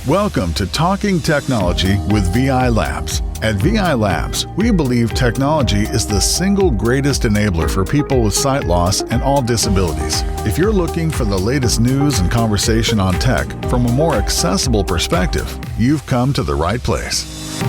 Welcome to Talking Technology with VI Labs. At VI Labs, we believe technology is the single greatest enabler for people with sight loss and all disabilities. If you're looking for the latest news and conversation on tech from a more accessible perspective, you've come to the right place.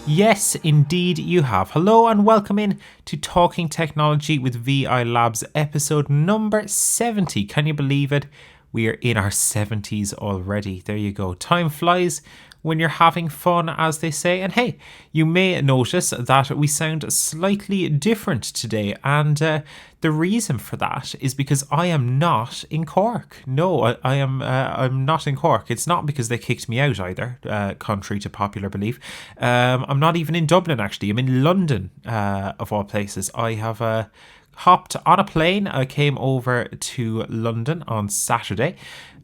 Yes, indeed you have. Hello and welcome in to Talking Technology with VI Labs, episode number 70. Can you believe it? We are in our 70s already. There you go. Time flies when you're having fun, as they say. And hey, you may notice that we sound slightly different today. And the reason for that is because I am not in Cork. No, I'm not in Cork. It's not because they kicked me out either, contrary to popular belief. I'm not even in Dublin, actually. I'm in London, of all places. I have hopped on a plane. I came over to London on Saturday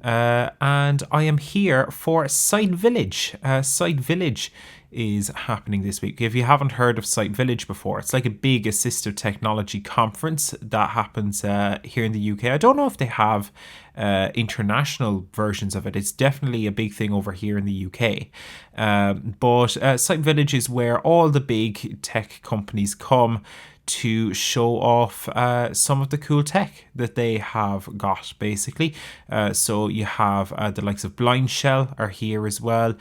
and I am here for Site Vilage. Site Vilage is happening this week. If you haven't heard of Site Vilage before, it's like a big assistive technology conference that happens here in the UK. I don't know if they have international versions of it. It's definitely a big thing over here in the UK. But Site Vilage is where all the big tech companies come to show off some of the cool tech that they have got, basically. So you have the likes of Blindshell are here as well.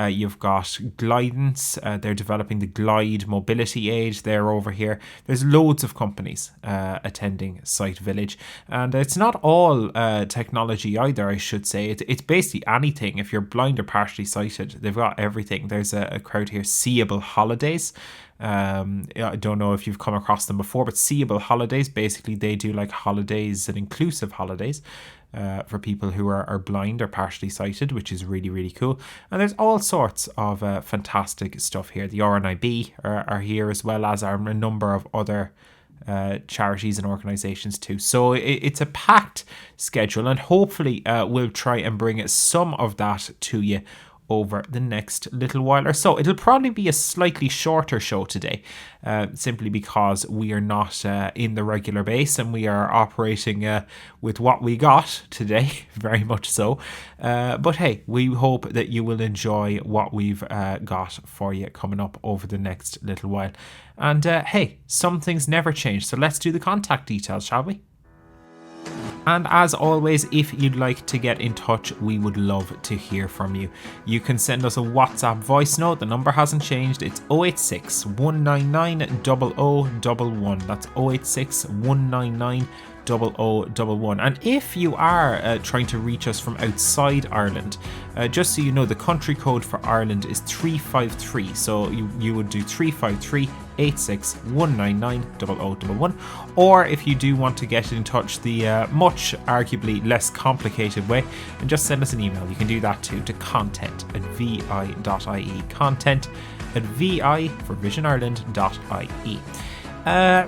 You've got Glidance. They're developing the Glide mobility aid. They're over here. There's loads of companies attending Site Vilage. And it's not all technology either, I should say. It's basically anything. If you're blind or partially sighted, they've got everything. There's a crowd here, Seable Holidays. I don't know if you've come across them before, but Seable Holidays, basically they do like holidays and inclusive holidays for people who are blind or partially sighted, which is really, really cool. And there's all sorts of fantastic stuff here. The RNIB are here, as well as a number of other charities and organisations too. So it's a packed schedule, and hopefully we'll try and bring some of that to you over the next little while or so. It'll probably be a slightly shorter show today, simply because we are not in the regular base and we are operating with what we got today, very much so. But hey, we hope that you will enjoy what we've got for you coming up over the next little while. And hey, some things never change, so let's do the contact details, shall we? And as always, if you'd like to get in touch, we would love to hear from you. You can send us a WhatsApp voice note. The number hasn't changed. It's 086 199 0011. That's 086 199 0011. And if you are trying to reach us from outside Ireland, just so you know, the country code for Ireland is 353. So you would do 353 86 199 0011. Or if you do want to get in touch the much arguably less complicated way, and just send us an email. You can do that too, to content@vi.ie. content@vi for visionireland.ie.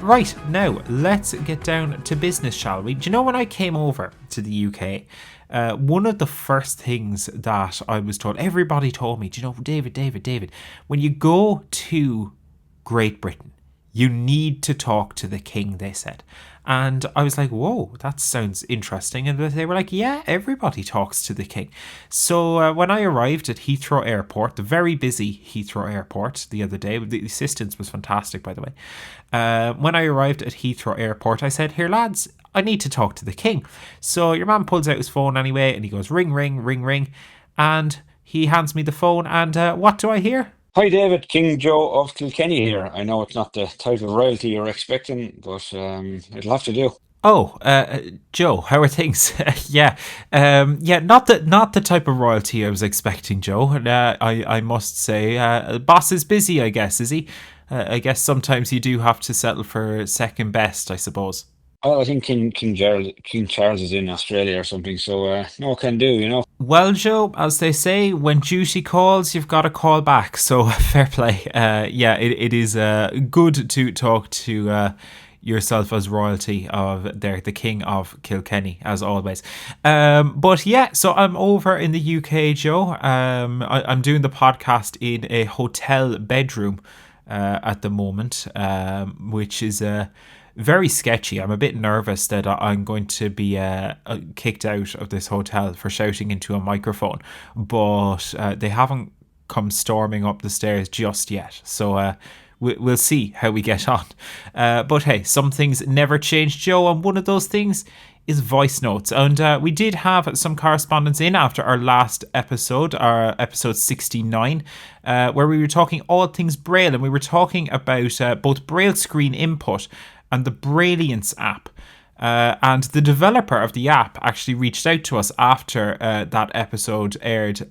Right, now let's get down to business, shall we? Do you know, when I came over to the UK, one of the first things that I was told, everybody told me, do you know, David, when you go to Great Britain, you need to talk to the King, they said. And I was like, whoa, that sounds interesting. And they were like, yeah, everybody talks to the King. So when I arrived at Heathrow Airport, the very busy Heathrow Airport the other day, the assistance was fantastic, by the way. When I arrived at Heathrow Airport, I said, here, lads, I need to talk to the King. So your man pulls out his phone anyway, and he goes, ring, ring, ring, ring. And he hands me the phone, and what do I hear? Hi David, King Joe of Kilkenny here. I know it's not the type of royalty you're expecting, but it'll have to do. Oh, Joe, how are things? Yeah, not the type of royalty I was expecting, Joe. I must say, boss is busy, I guess, is he? I guess sometimes you do have to settle for second best, I suppose. Oh, I think King Charles is in Australia or something, so no can do, you know. Well, Joe, as they say, when duty calls, you've got to call back. So fair play. It is good to talk to yourself as royalty of the King of Kilkenny, as always. But yeah, so I'm over in the UK, Joe. I'm doing the podcast in a hotel bedroom at the moment, which is very sketchy. I'm a bit nervous that I'm going to be kicked out of this hotel for shouting into a microphone, but they haven't come storming up the stairs just yet. So we'll see how we get on. But hey, some things never change, Joe, and one of those things is voice notes. And we did have some correspondence in after our last episode, our episode 69, where we were talking all things Braille, and we were talking about both Braille screen input and the Brailliants app. And the developer of the app actually reached out to us after that episode aired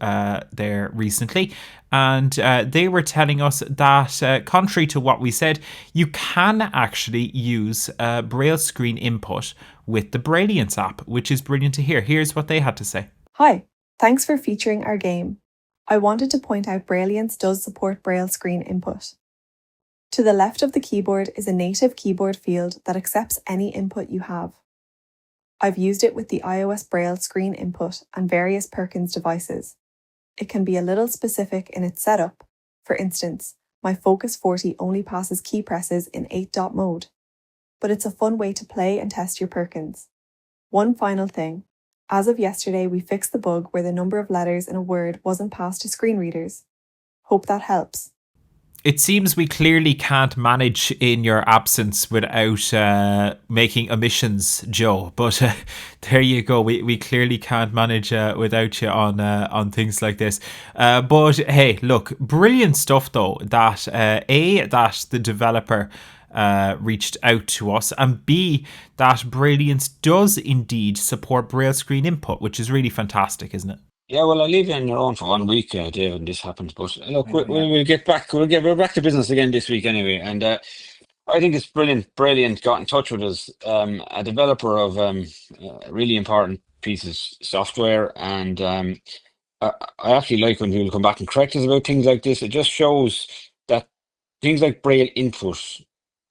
there recently. And they were telling us that, contrary to what we said, you can actually use Braille screen input with the Brailliants app, which is brilliant to hear. Here's what they had to say. Hi, thanks for featuring our game. I wanted to point out Brailliants does support Braille screen input. To the left of the keyboard is a native keyboard field that accepts any input you have. I've used it with the iOS Braille screen input and various Perkins devices. It can be a little specific in its setup. For instance, my Focus 40 only passes key presses in 8-dot mode. But it's a fun way to play and test your Perkins. One final thing. As of yesterday, we fixed the bug where the number of letters in a word wasn't passed to screen readers. Hope that helps. It seems we clearly can't manage in your absence without making omissions, Joe. But there you go. We clearly can't manage without you on things like this. But hey, look, brilliant stuff though. That that the developer reached out to us, and B, that Brailliants does indeed support Braille screen input, which is really fantastic, isn't it? Yeah, well, I'll leave you on your own for 1 week, Dave, when this happens. But look, we'll get back. We're back to business again this week anyway. And I think it's brilliant. Brilliant got in touch with us, a developer of really important pieces of software. And I actually like when people come back and correct us about things like this. It just shows that things like Braille input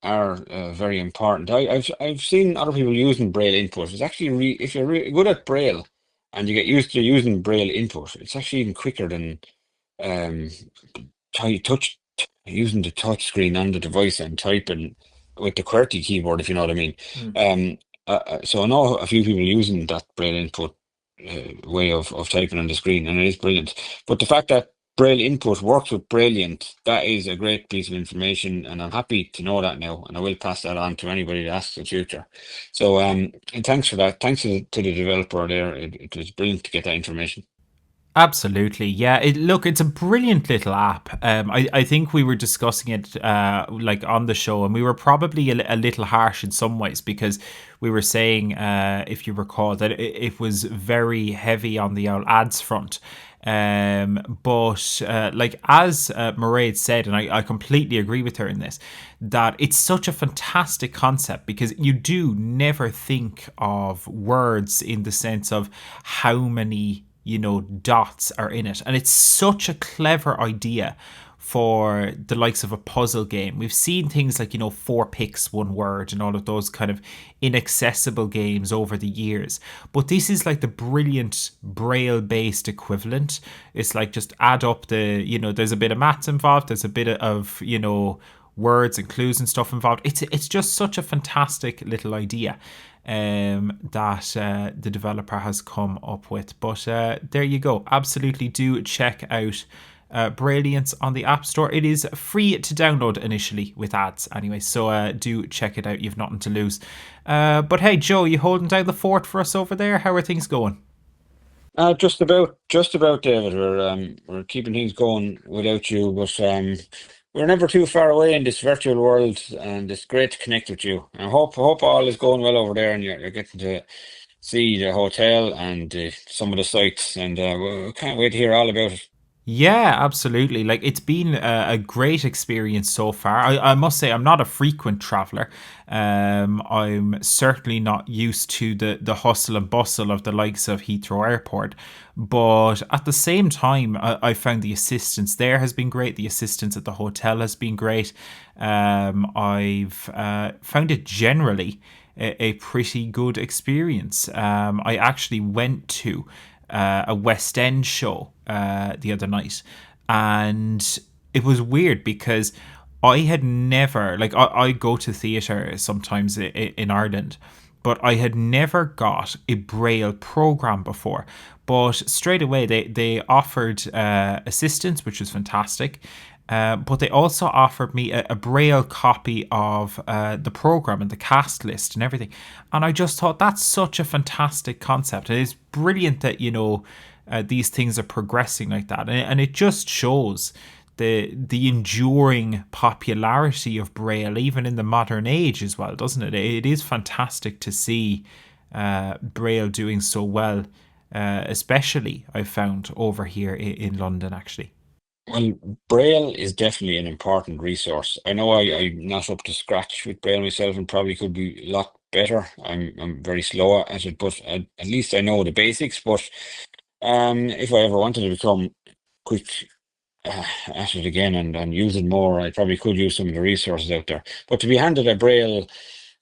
are very important. I've seen other people using Braille input. It's actually if you're good at Braille and you get used to using Braille input, it's actually even quicker than um, using the touch screen on the device and typing with the QWERTY keyboard, if you know what I mean. So I know a few people using that Braille input way of typing on the screen, and it is brilliant. But the fact that Braille input works with Brailliant, that is a great piece of information, and I'm happy to know that now, and I will pass that on to anybody that asks in future. So and thanks for that. Thanks to the developer there. It was brilliant to get that information. Absolutely, yeah. It's a brilliant little app. I think we were discussing it like on the show, and we were probably a little harsh in some ways because we were saying, if you recall, that it was very heavy on the ads front. But like as Mairead said, and I completely agree with her in this, that it's such a fantastic concept because you do never think of words in the sense of how many dots are in it, and it's such a clever idea for the likes of a puzzle game. We've seen things like 4 picks 1 word and all of those kind of inaccessible games over the years, but this is like the brilliant Braille based equivalent. It's like just add up the there's a bit of maths involved, there's a bit of words and clues and stuff involved. It's just such a fantastic little idea that the developer has come up with. But there you go. Absolutely do check out Brailliants on the App Store. It is free to download initially with ads anyway, so do check it out. You've nothing to lose. But hey, Joe, you holding down the fort for us over there? How are things going? Just about, David. We're keeping things going without you, but we're never too far away in this virtual world, and it's great to connect with you. I hope all is going well over there, and you're getting to see the hotel and some of the sites, and we can't wait to hear all about it. Yeah, absolutely. Like, it's been a great experience so far. I must say, I'm not a frequent traveller. I'm certainly not used to the hustle and bustle of the likes of Heathrow Airport. But at the same time, I found the assistance there has been great. The assistance at the hotel has been great. I've found it generally a pretty good experience. I actually went to a West End show the other night, and it was weird because I had never, like, I go to theatre sometimes in Ireland, but I had never got a Braille program before. But straight away, they offered assistance, which was fantastic. But they also offered me a Braille copy of the program and the cast list and everything. And I just thought that's such a fantastic concept. And it's brilliant that, these things are progressing like that. And it just shows the enduring popularity of Braille, even in the modern age as well, doesn't it? It is fantastic to see Braille doing so well, especially I've found over here in London, actually. Well, Braille is definitely an important resource. I know I'm not up to scratch with Braille myself and probably could be a lot better. I'm very slow at it, but at least I know the basics. But if I ever wanted to become quick at it again and use it more, I probably could use some of the resources out there. But to be handed a Braille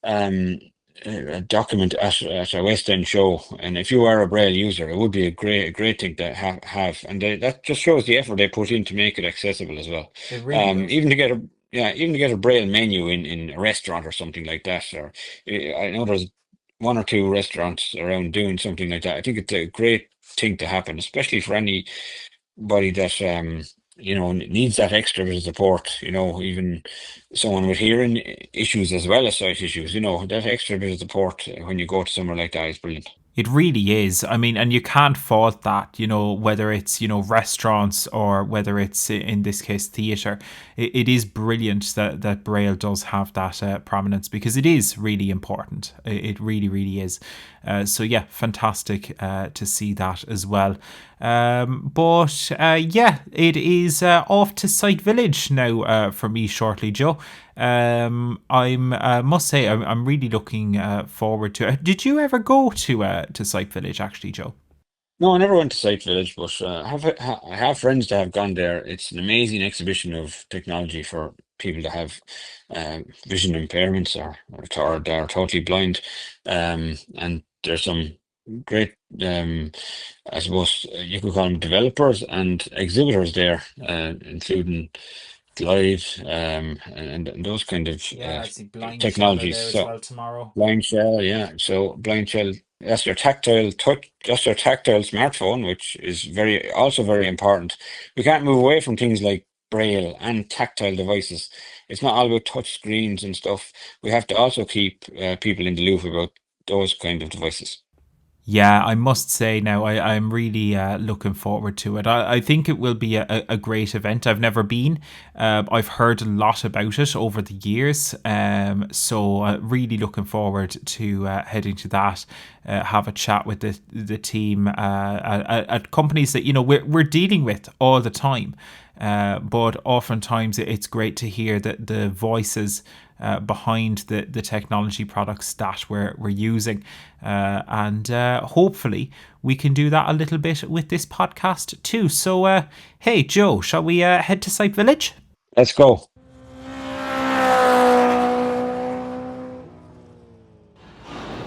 um, a document at a West End show, and if you are a Braille user, it would be a great thing to have, and that just shows the effort they put in to make it accessible as well. It really does. Even to get a even to get a Braille menu in a restaurant or something like that, or I know there's one or two restaurants around doing something like that. I think it's a great thing to happen, especially for anybody that needs that extra bit of support. Even someone with hearing issues as well as sight issues. That extra bit of support when you go to somewhere like that is brilliant. It really is. I mean, and you can't fault that, whether it's, restaurants or whether it's, in this case, theatre. It is brilliant that Braille does have that prominence, because it is really important. It really, really is. So, yeah, fantastic to see that as well. But it is off to Site Village now for me shortly, Joe. I must say I'm really looking forward to it. Did you ever go to Site Village, actually, Joe? No, I never went to Sight Village, but I have friends that have gone there. It's an amazing exhibition of technology for people that have vision impairments or they're totally blind. And there's some great, I suppose you could call them developers and exhibitors there, including Live and those kind of I see Blind Shell are technologies. there as So well tomorrow. blind shell, yeah. So blind shell, that's your tactile touch, that's your tactile smartphone, which is also very important. We can't move away from things like Braille and tactile devices. It's not all about touch screens and stuff. We have to also keep people in the loop about those kind of devices. Yeah, I must say now, I'm really looking forward to it. I think it will be a great event. I've never been. I've heard a lot about it over the years. So really looking forward to heading to that, have a chat with the team at companies that, we're dealing with all the time. But oftentimes it's great to hear the voices behind the technology products that we're using, and hopefully we can do that a little bit with this podcast too. So hey Joe, shall we head to Site Village? Let's go.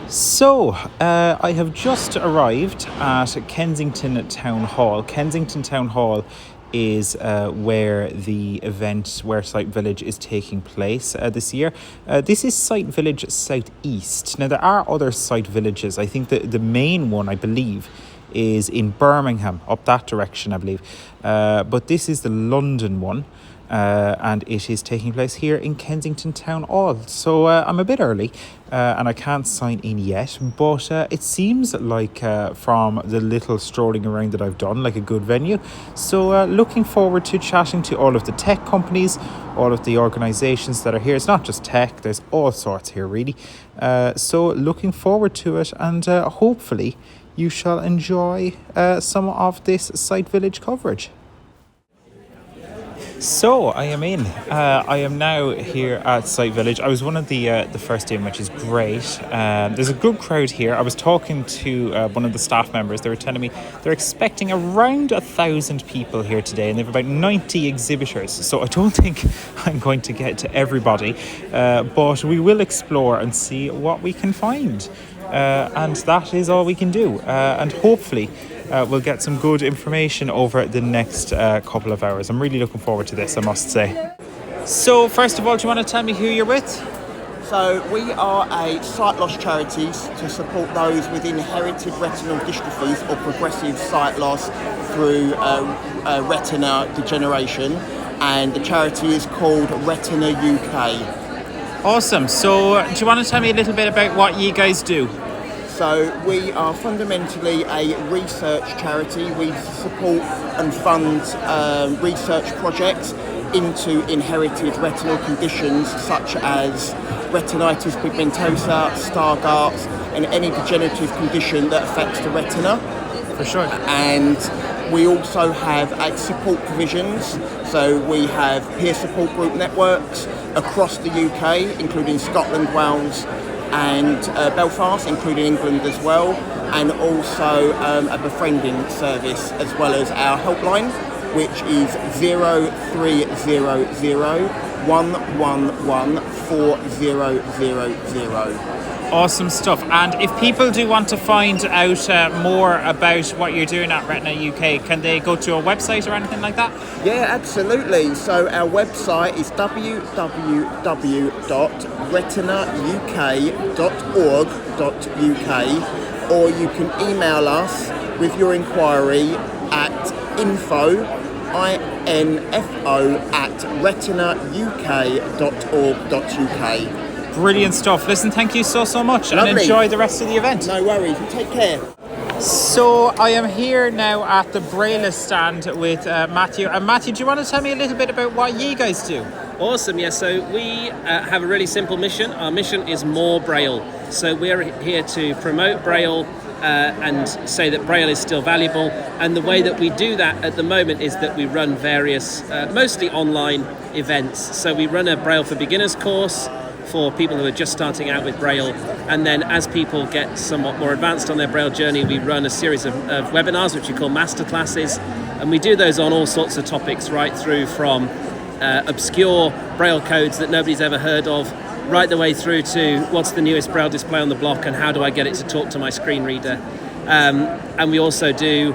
So, I have just arrived at Kensington Town Hall. Kensington Town Hall is where Site Village is taking place this year. This is Site Village South East. Now, there are other Site Villages. I think the main one, I believe, is in Birmingham, up that direction, I believe. But this is the London one. And it is taking place here in Kensington Town Hall. So I'm a bit early and I can't sign in yet, but it seems like from the little strolling around that I've done, like a good venue. So looking forward to chatting to all of the tech companies, all of the organisations that are here. It's not just tech, there's all sorts here really. So looking forward to it, and hopefully you shall enjoy some of this Site Village coverage. So I am in. I am now here at Site Village. I was one of the first in, which is great. There's a good crowd here. I was talking to one of the staff members. They were telling me they're expecting around 1,000 people here today, and they have about 90 exhibitors. So I don't think I'm going to get to everybody, but we will explore and see what we can find. And that is all we can do. And hopefully we'll get some good information over the next couple of hours. I'm really looking forward to this, I must say. So first of all, do you want to tell me who you're with? So we are a sight loss charity to support those with inherited retinal dystrophies or progressive sight loss through retina degeneration, and the charity is called Retina UK. Awesome. So do you want to tell me a little bit about what you guys do? So we are fundamentally a research charity. We support and fund research projects into inherited retinal conditions such as retinitis pigmentosa, Stargardt's, and any degenerative condition that affects the retina. For sure. And we also have support provisions. So we have peer support group networks across the UK, including Scotland, Wales, and Belfast, including England as well, and also a befriending service as well as our helpline, which is 0300 111 4000. Awesome stuff. And if people do want to find out more about what you're doing at Retina UK, can they go to a website or anything like that? Yeah, absolutely. So our website is www.retinauk.org.uk, or you can email us with your inquiry at info@retinauk.org.uk. Brilliant stuff. Listen, thank you so much. Lovely. And enjoy the rest of the event. No worries, you take care. So I am here now at the Braillists stand with Matthew. And Matthew, do you want to tell me a little bit about what you guys do? Awesome, yeah. So we have a really simple mission. Our mission is more Braille. So we're here to promote Braille and say that Braille is still valuable. And the way that we do that at the moment is that we run various, mostly online events. So we run a Braille for Beginners course for people who are just starting out with Braille, and then as people get somewhat more advanced on their Braille journey, we run a series of webinars which we call masterclasses, and we do those on all sorts of topics, right through from obscure Braille codes that nobody's ever heard of, right the way through to what's the newest Braille display on the block and how do I get it to talk to my screen reader. And we also do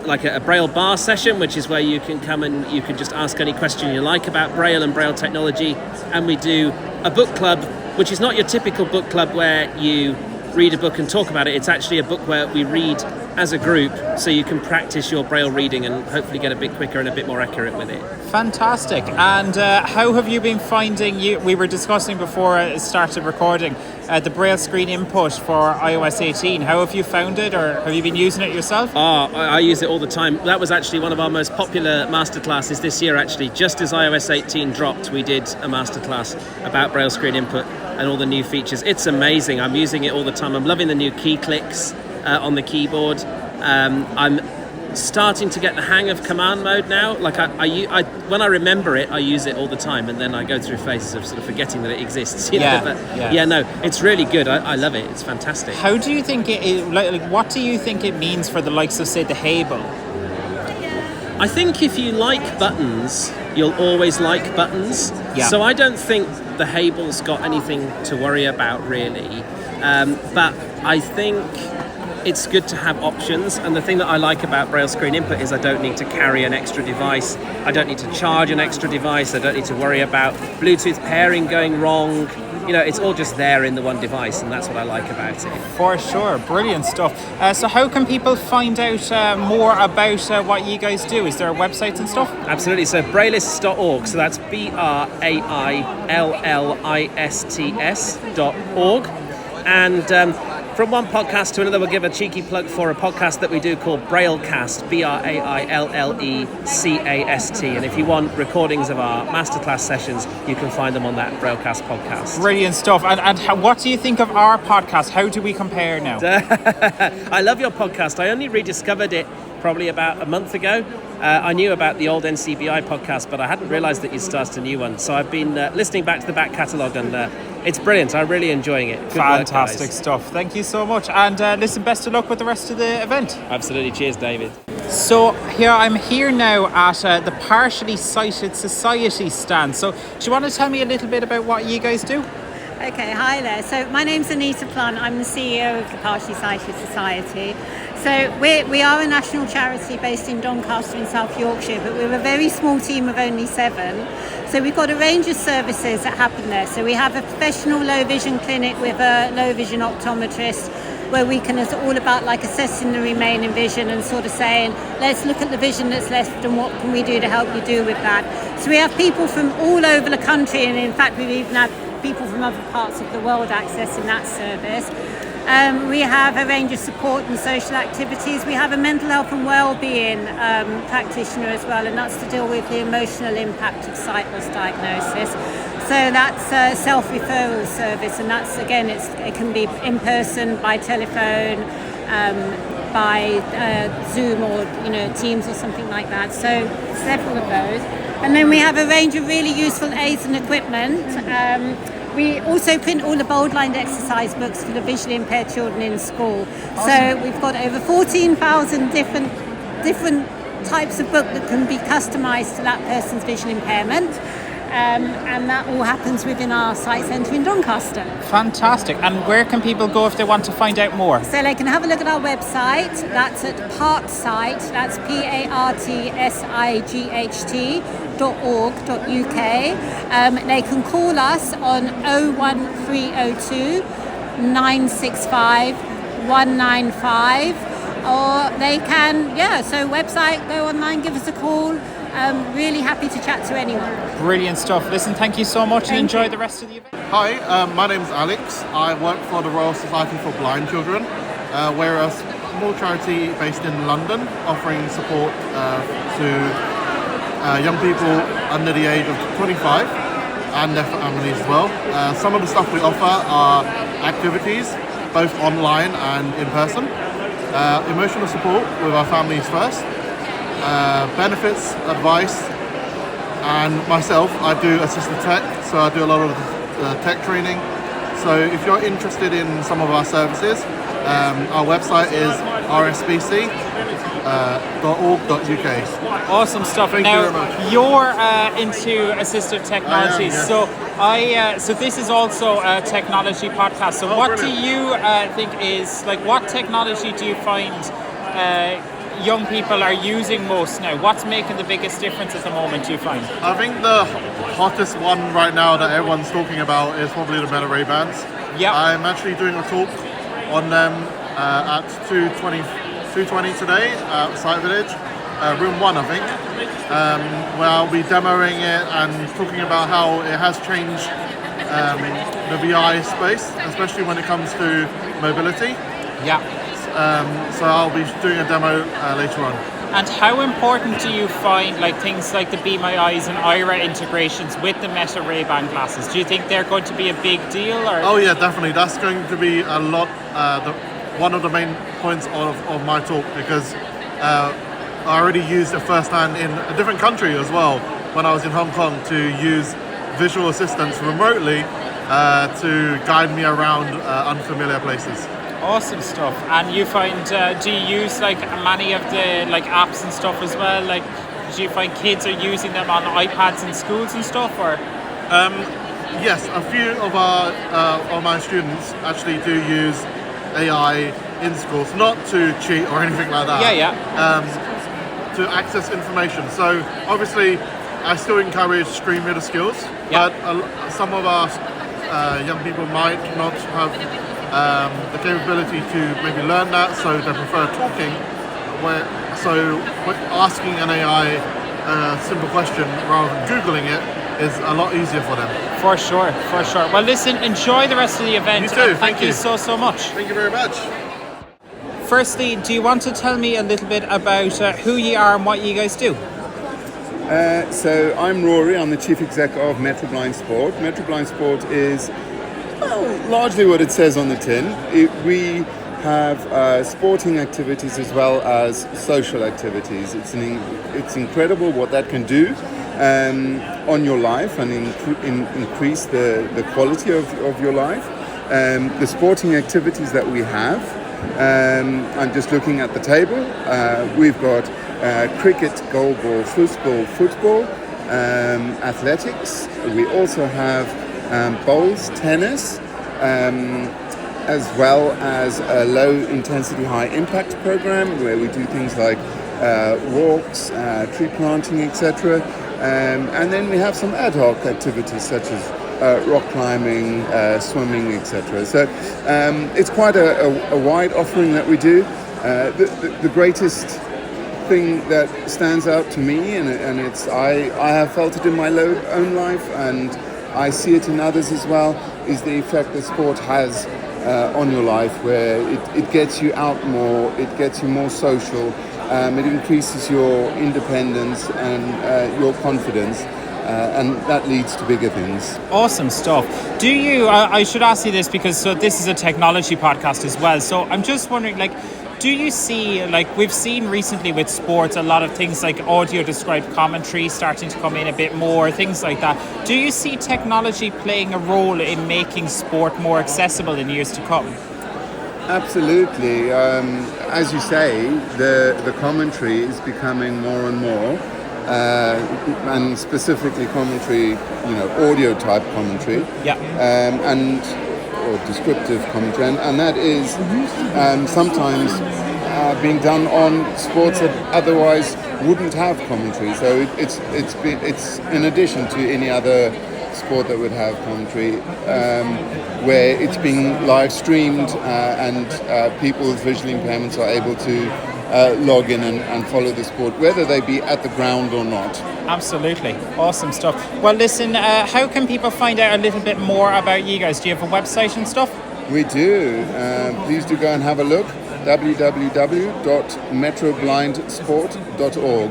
like a Braille bar session, which is where you can come and you can just ask any question you like about Braille and Braille technology. And we do a book club, which is not your typical book club where you read a book and talk about it. It's actually a book where we read as a group, so you can practice your Braille reading and hopefully get a bit quicker and a bit more accurate with it. Fantastic. And how have you been finding, we were discussing before I started recording, the Braille screen input for iOS 18. How have you found it, or have you been using it yourself? I use it all the time. That was actually one of our most popular masterclasses this year, actually. Just as iOS 18 dropped, we did a masterclass about Braille screen input and all the new features. It's amazing. I'm using it all the time. I'm loving the new key clicks on the keyboard. I'm starting to get the hang of command mode now. Like I when I remember it, I use it all the time, and then I go through phases of sort of forgetting that it exists. No, it's really good. I love it. It's fantastic. How do you think what do you think it means for the likes of, say, the Seable? I think if you like buttons, you'll always like buttons. Yeah. So I don't think the Seable's got anything to worry about really, but I think it's good to have options, and the thing that I like about Braille screen input is I don't need to carry an extra device, I don't need to charge an extra device, I don't need to worry about Bluetooth pairing going wrong. You know, it's all just there in the one device, and that's what I like about it. For sure, brilliant stuff. So how can people find out more about what you guys do? Is there websites and stuff? Absolutely, so Braillists.org, so that's BRAILLISTS.org. And from one podcast to another, we'll give a cheeky plug for a podcast that we do called Braillecast, BRAILLECAST. And if you want recordings of our masterclass sessions, you can find them on that Braillecast podcast. Brilliant stuff. And what do you think of our podcast? How do we compare now? I love your podcast. I only rediscovered it probably about a month ago. I knew about the old NCBI podcast, but I hadn't realised that you started a new one. So I've been listening back to the back catalogue, and it's brilliant. I'm really enjoying it. Good Fantastic work, guys. Stuff. Thank you so much. And listen, best of luck with the rest of the event. Absolutely. Cheers, David. So I'm here now at the Partially Sighted Society stand. So do you want to tell me a little bit about what you guys do? Okay, hi there. So my name's Anita Plun. I'm the CEO of the Partially Sighted Society. So we are a national charity based in Doncaster in South Yorkshire, but we're a very small team of only 7. So we've got a range of services that happen there. So we have a professional low vision clinic with a low vision optometrist, where we can, it's all about like assessing the remaining vision and sort of saying, let's look at the vision that's left and what can we do to help you do with that. So we have people from all over the country, and in fact we've even had people from other parts of the world accessing that service. We have a range of support and social activities. We have a mental health and well-being practitioner as well, and that's to deal with the emotional impact of sight loss diagnosis. So that's a self-referral service, and that's, again, it can be in person, by telephone, by Zoom or Teams or something like that. So several of those. And then we have a range of really useful aids and equipment. We also print all the bold-lined exercise books for the visually impaired children in school. Awesome. So we've got over 14,000 different types of book that can be customised to that person's visual impairment. And that all happens within our site centre in Doncaster. Fantastic. And where can people go if they want to find out more? So they can have a look at our website. That's at partsight, that's partsight.org.uk. They can call us on 01302 965 195, or they can, so website, go online, give us a call. Really happy to chat to anyone. Brilliant stuff. Listen, thank you so much and enjoy the rest of the event. Hi, my name's Alex. I work for the Royal Society for Blind Children. We're a small charity based in London, offering support to young people under the age of 25 and their families as well. Some of the stuff we offer are activities, both online and in person. Emotional support with our families first. Benefits, advice, and myself, I do assistive tech, so I do a lot of tech training. So if you're interested in some of our services, our website is rsbc.org.uk. Awesome stuff. Thank you very much. You're into assistive technology, I am, so this is also a technology podcast. So what brilliant. do you think is, what technology do you find young people are using most now? What's making the biggest difference at the moment, do you find? I think the hottest one right now that everyone's talking about is probably the Meta Ray-Bans. Yeah. I'm actually doing a talk on them at 2:20 today at Site Village, room 1 I think, where I'll be demoing it and talking about how it has changed the VI space, especially when it comes to mobility. Yeah. So I'll be doing a demo later on. And how important do you find things like the Be My Eyes and IRA integrations with the Meta Ray-Ban glasses? Do you think they're going to be a big deal? Or? Oh yeah, definitely. That's going to be a lot, one of the main points of my talk, because I already used it firsthand in a different country as well, when I was in Hong Kong, to use visual assistants remotely to guide me around unfamiliar places. Awesome stuff. And you find, do you use many of the apps and stuff as well? Do you find kids are using them on iPads in schools and stuff, or? Yes, a few of my students actually do use AI in schools, not to cheat or anything like that. To access information. So obviously, I still encourage screen reader skills, but some of our young people might not have the capability to maybe learn that, so they prefer talking. So asking an AI a simple question rather than Googling it is a lot easier for them. For sure. Well, listen, enjoy the rest of the event. You too. And thank you so much. Thank you very much. Firstly, do you want to tell me a little bit about who you are and what you guys do? So I'm Rory, I'm the Chief Exec of Metro Blind Sport. Metro Blind Sport is largely what it says on the tin. We have sporting activities as well as social activities. It's incredible what that can do on your life and increase the quality of your life. The sporting activities that we have, I'm just looking at the table. We've got cricket, goalball, football, athletics. We also have bowls, tennis, as well as a low-intensity, high-impact program where we do things like walks, tree planting, etc. And then we have some ad hoc activities such as rock climbing, swimming, etc. So it's quite a wide offering that we do. The greatest thing that stands out to me, and it's I have felt it in my own life, and I see it in others as well, is the effect that sport has on your life, where it gets you out more, it gets you more social, it increases your independence and your confidence, and that leads to bigger things. Awesome stuff. Do you, I should ask you this because this is a technology podcast as well, so I'm just wondering, do you see, we've seen recently with sports, a lot of things like audio described commentary starting to come in a bit more, things like that. Do you see technology playing a role in making sport more accessible in years to come? Absolutely. As you say, the commentary is becoming more and more, and specifically commentary, audio type commentary. Yeah. Or descriptive commentary, and that is sometimes being done on sports that otherwise wouldn't have commentary. So it's in addition to any other sport that would have commentary, where it's being live streamed and people with visual impairments are able to log in and follow the sport, whether they be at the ground or not. Absolutely. Awesome stuff. Well, listen, how can people find out a little bit more about you guys? Do you have a website and stuff? We do. Please do go and have a look. www.metroblindsport.org.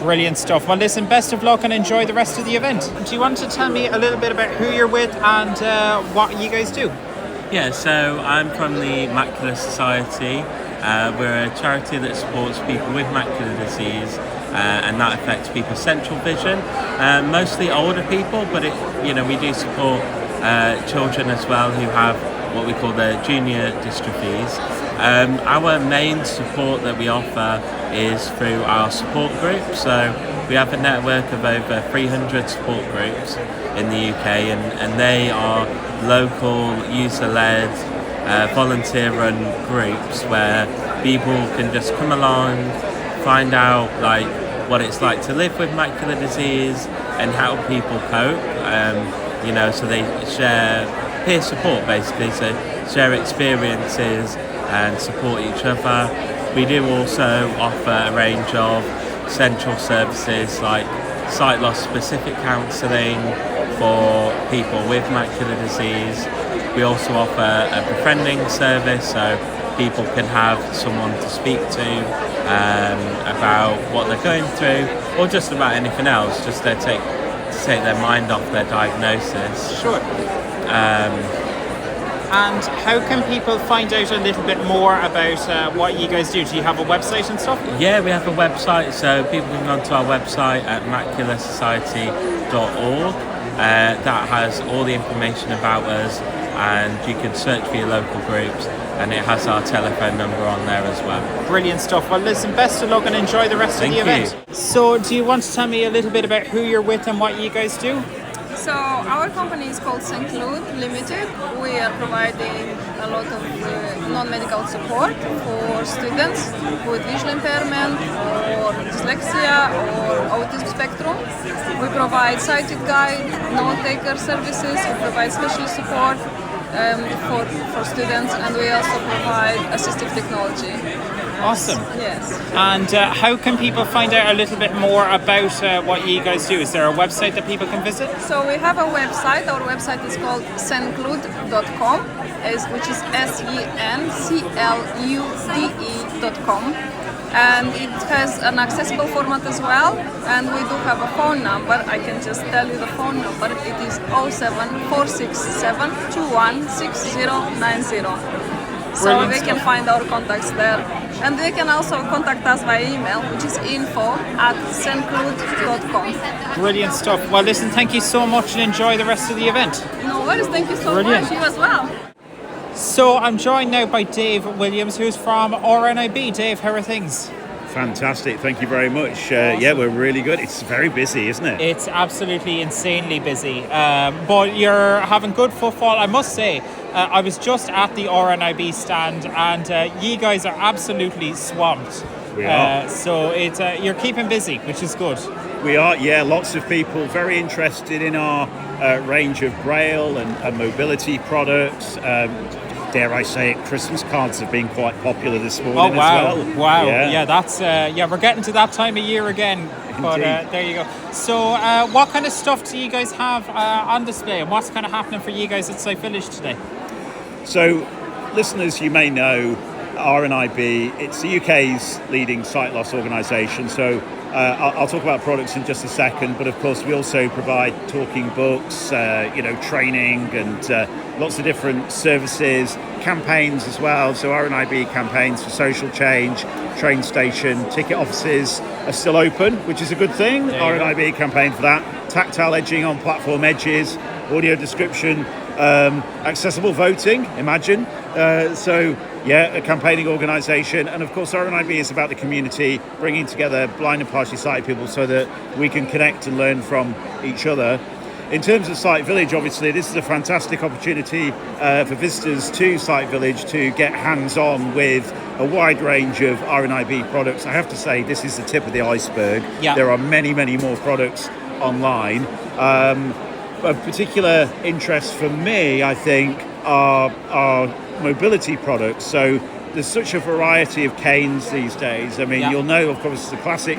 Brilliant stuff. Well, listen, best of luck and enjoy the rest of the event. Do you want to tell me a little bit about who you're with and what you guys do? Yeah, so I'm from the Macular Society. We're a charity that supports people with macular disease, and that affects people's central vision, mostly older people, but we do support children as well who have what we call the junior dystrophies. Our main support that we offer is through our support group. So we have a network of over 300 support groups in the UK, and they are local, user-led, volunteer-run groups where people can just come along, find out what it's like to live with macular disease and how people cope. So they share peer support basically, so share experiences and support each other. We do also offer a range of central services like sight loss specific counselling for people with macular disease. We also offer a befriending service, so people can have someone to speak to about what they're going through, or just about anything else, just to take their mind off their diagnosis. Sure. And how can people find out a little bit more about what you guys do? Do you have a website and stuff? Yeah, we have a website, so people can go onto our website at macularsociety.org. That has all the information about us, and you can search for your local groups, and it has our telephone number on there as well. Brilliant stuff. Well, listen, best of luck and enjoy the rest of the event. So, do you want to tell me a little bit about who you're with and what you guys do? So our company is called Senclude Limited. We are providing a lot of non-medical support for students with visual impairment or dyslexia or autism spectrum. We provide sighted guide, note-taker services, we provide special support for students, and we also provide assistive technology. Awesome. Yes. And how can people find out a little bit more about what you guys do? Is there a website that people can visit? So we have a website. Our website is called senclude.com, which is senclude.com. And it has an accessible format as well. And we do have a phone number. I can just tell you the phone number. It is 07467 216090. So they can find our contacts there. And they can also contact us by email, which is info@senclude.com. Brilliant stuff. Well, listen, thank you so much and enjoy the rest of the event. No worries, thank you so much. You as well. So I'm joined now by Dave Williams, who's from RNIB. Dave, how are things? Fantastic. Thank you very much. Yeah, we're really good. It's very busy, isn't it? It's absolutely insanely busy. But you're having good footfall, I must say. I was just at the RNIB stand, and you guys are absolutely swamped. We are. So it's you're keeping busy, which is good. We are, yeah. Lots of people very interested in our range of Braille and mobility products. Dare I say it, Christmas cards have been quite popular this morning as well. Wow. Yeah, that's we're getting to that time of year again. But there you go. So what kind of stuff do you guys have on display, and what's kind of happening for you guys at Sight Vilage today? So, listeners, you may know RNIB. It's the UK's leading sight loss organisation. So I'll talk about products in just a second, but of course we also provide talking books, training and lots of different services, campaigns as well. So RNIB campaigns for social change, train station, ticket offices are still open, which is a good thing. RNIB campaign for that. Tactile edging on platform edges, audio description, accessible voting, imagine. A campaigning organisation, and of course RNIB is about the community, bringing together blind and partially sighted people so that we can connect and learn from each other. In terms of Sight Vilage, obviously this is a fantastic opportunity for visitors to Sight Vilage to get hands-on with a wide range of RNIB products. I have to say this is the tip of the iceberg. Yeah. There are many, many more products online. Of particular interest for me, I think, are mobility products. So there's such a variety of canes these days. I mean, you'll know, of course, the classic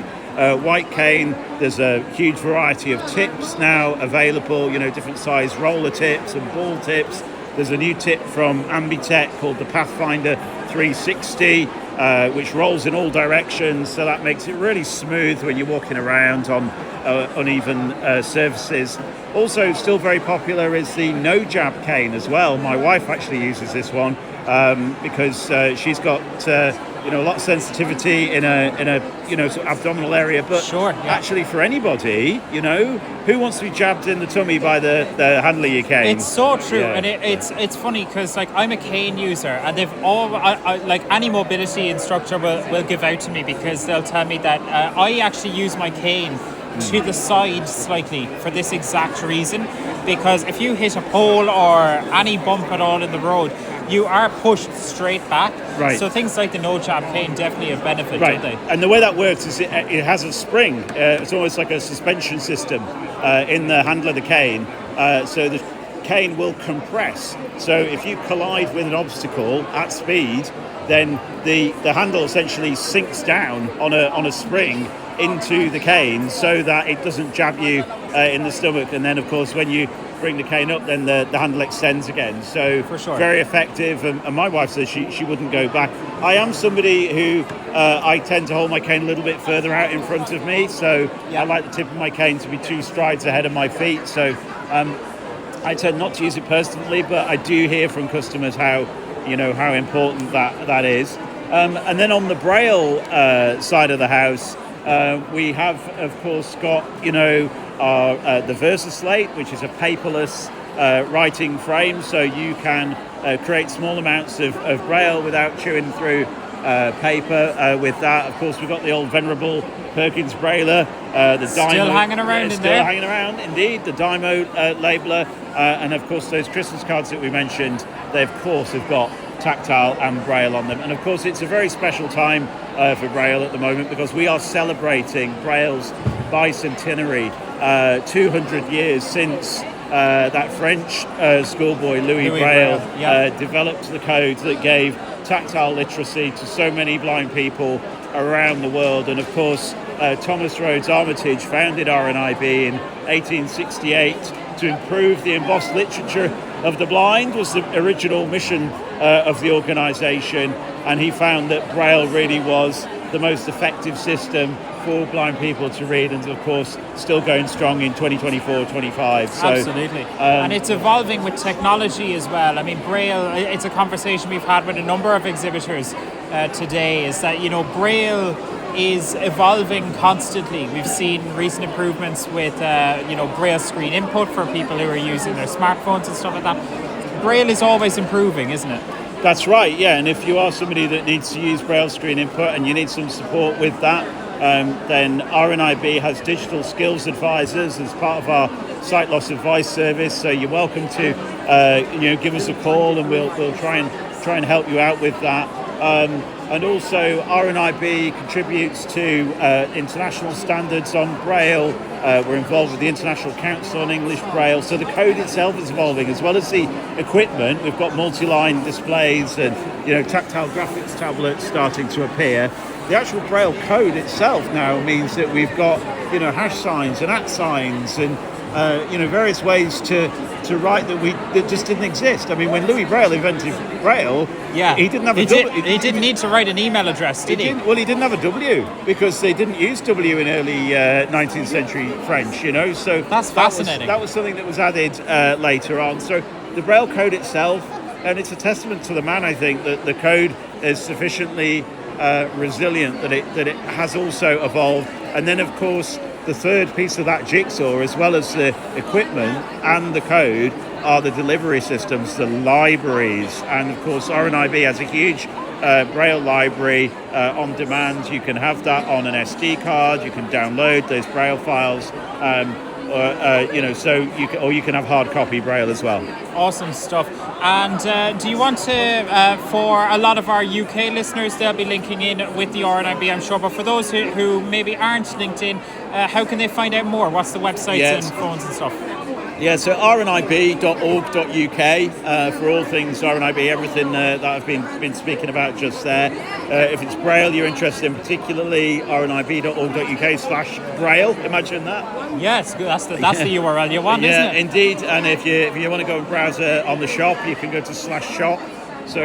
white cane. There's a huge variety of tips now available, different size roller tips and ball tips. There's a new tip from Ambitech called the Pathfinder 360, which rolls in all directions, so that makes it really smooth when you're walking around on uneven surfaces. Also, still very popular is the no jab cane as well. My wife actually uses this one because she's got a lot of sensitivity in a sort of abdominal area. But actually, for anybody, who wants to be jabbed in the tummy by the handle of your cane? It's so true, and it's funny because I'm a cane user, and they've all any mobility instructor will give out to me because they'll tell me that I actually use my cane to the side slightly for this exact reason, because if you hit a pole or any bump at all in the road, you are pushed straight back. Right. So things like the no jab cane definitely a benefit, don't they? And the way that works is it has a spring. It's almost like a suspension system in the handle of the cane. So the cane will compress. So if you collide with an obstacle at speed, then the handle essentially sinks down on a spring into the cane so that it doesn't jab you in the stomach. And then, of course, when you bring the cane up, then the handle extends again. So for sure, very effective. And my wife says she wouldn't go back. I am somebody who I tend to hold my cane a little bit further out in front of me. So I like the tip of my cane to be 2 strides ahead of my feet. So I tend not to use it personally, but I do hear from customers how important that is. And then on the Braille side of the house, we have, of course, got the VersaSlate, which is a paperless writing frame, so you can create small amounts of Braille without chewing through paper. With that, of course, we've got the old venerable Perkins Brailler, the Dymo, still hanging around in there. Hanging around, indeed. The Dymo labeler, and of course those Christmas cards that we mentioned. They of course have got tactile and Braille on them, and of course it's a very special time for Braille at the moment because we are celebrating Braille's bicentenary, 200 years since that French schoolboy Louis Braille developed the code that gave tactile literacy to so many blind people around the world. And of course Thomas Rhodes Armitage founded RNIB in 1868 to improve the embossed literature of the blind, was the original mission of the organisation, and he found that Braille really was the most effective system for blind people to read, and of course still going strong in 2024-25. So, absolutely. And it's evolving with technology as well. I mean, Braille, it's a conversation we've had with a number of exhibitors today, is that Braille is evolving constantly. We've seen recent improvements with Braille screen input for people who are using their smartphones and stuff like that. Braille is always improving, isn't it? That's right, yeah. And if you are somebody that needs to use Braille screen input and you need some support with that, then RNIB has digital skills advisors as part of our sight loss advice service. So you're welcome to give us a call, and we'll try and help you out with that. And also RNIB contributes to international standards on Braille. We're involved with the International Council on English Braille. So the code itself is evolving, as well as the equipment. We've got multi-line displays and tactile graphics tablets starting to appear. The actual Braille code itself now means that we've got hash signs and @ signs and various ways to write that just didn't exist. I mean, when Louis Braille invented Braille, he didn't have he didn't need to write an email address, did he? Well, he didn't have a W because they didn't use W in early 19th century French. So that's fascinating. That was something that was added later on. So the Braille code itself, and it's a testament to the man, I think, that the code is sufficiently resilient that it has also evolved. And then, of course, the third piece of that jigsaw, as well as the equipment and the code, are the delivery systems, the libraries. And of course, RNIB has a huge Braille library on demand. You can have that on an SD card. You can download those Braille files. So you can have hard copy Braille as well. Awesome stuff. And do you want to, for a lot of our UK listeners, they'll be linking in with the RNIB, I'm sure, but for those who maybe aren't linked in, how can they find out more? What's the websites and phones and stuff? Yeah, so rnib.org.uk for all things RNIB, everything that I've been speaking about just there. If it's Braille you're interested in particularly, rnib.org.uk/Braille, imagine that. Yes, that's the URL you want, isn't it? Yeah, indeed, and if you want to go and browse on the shop, you can go to /shop. So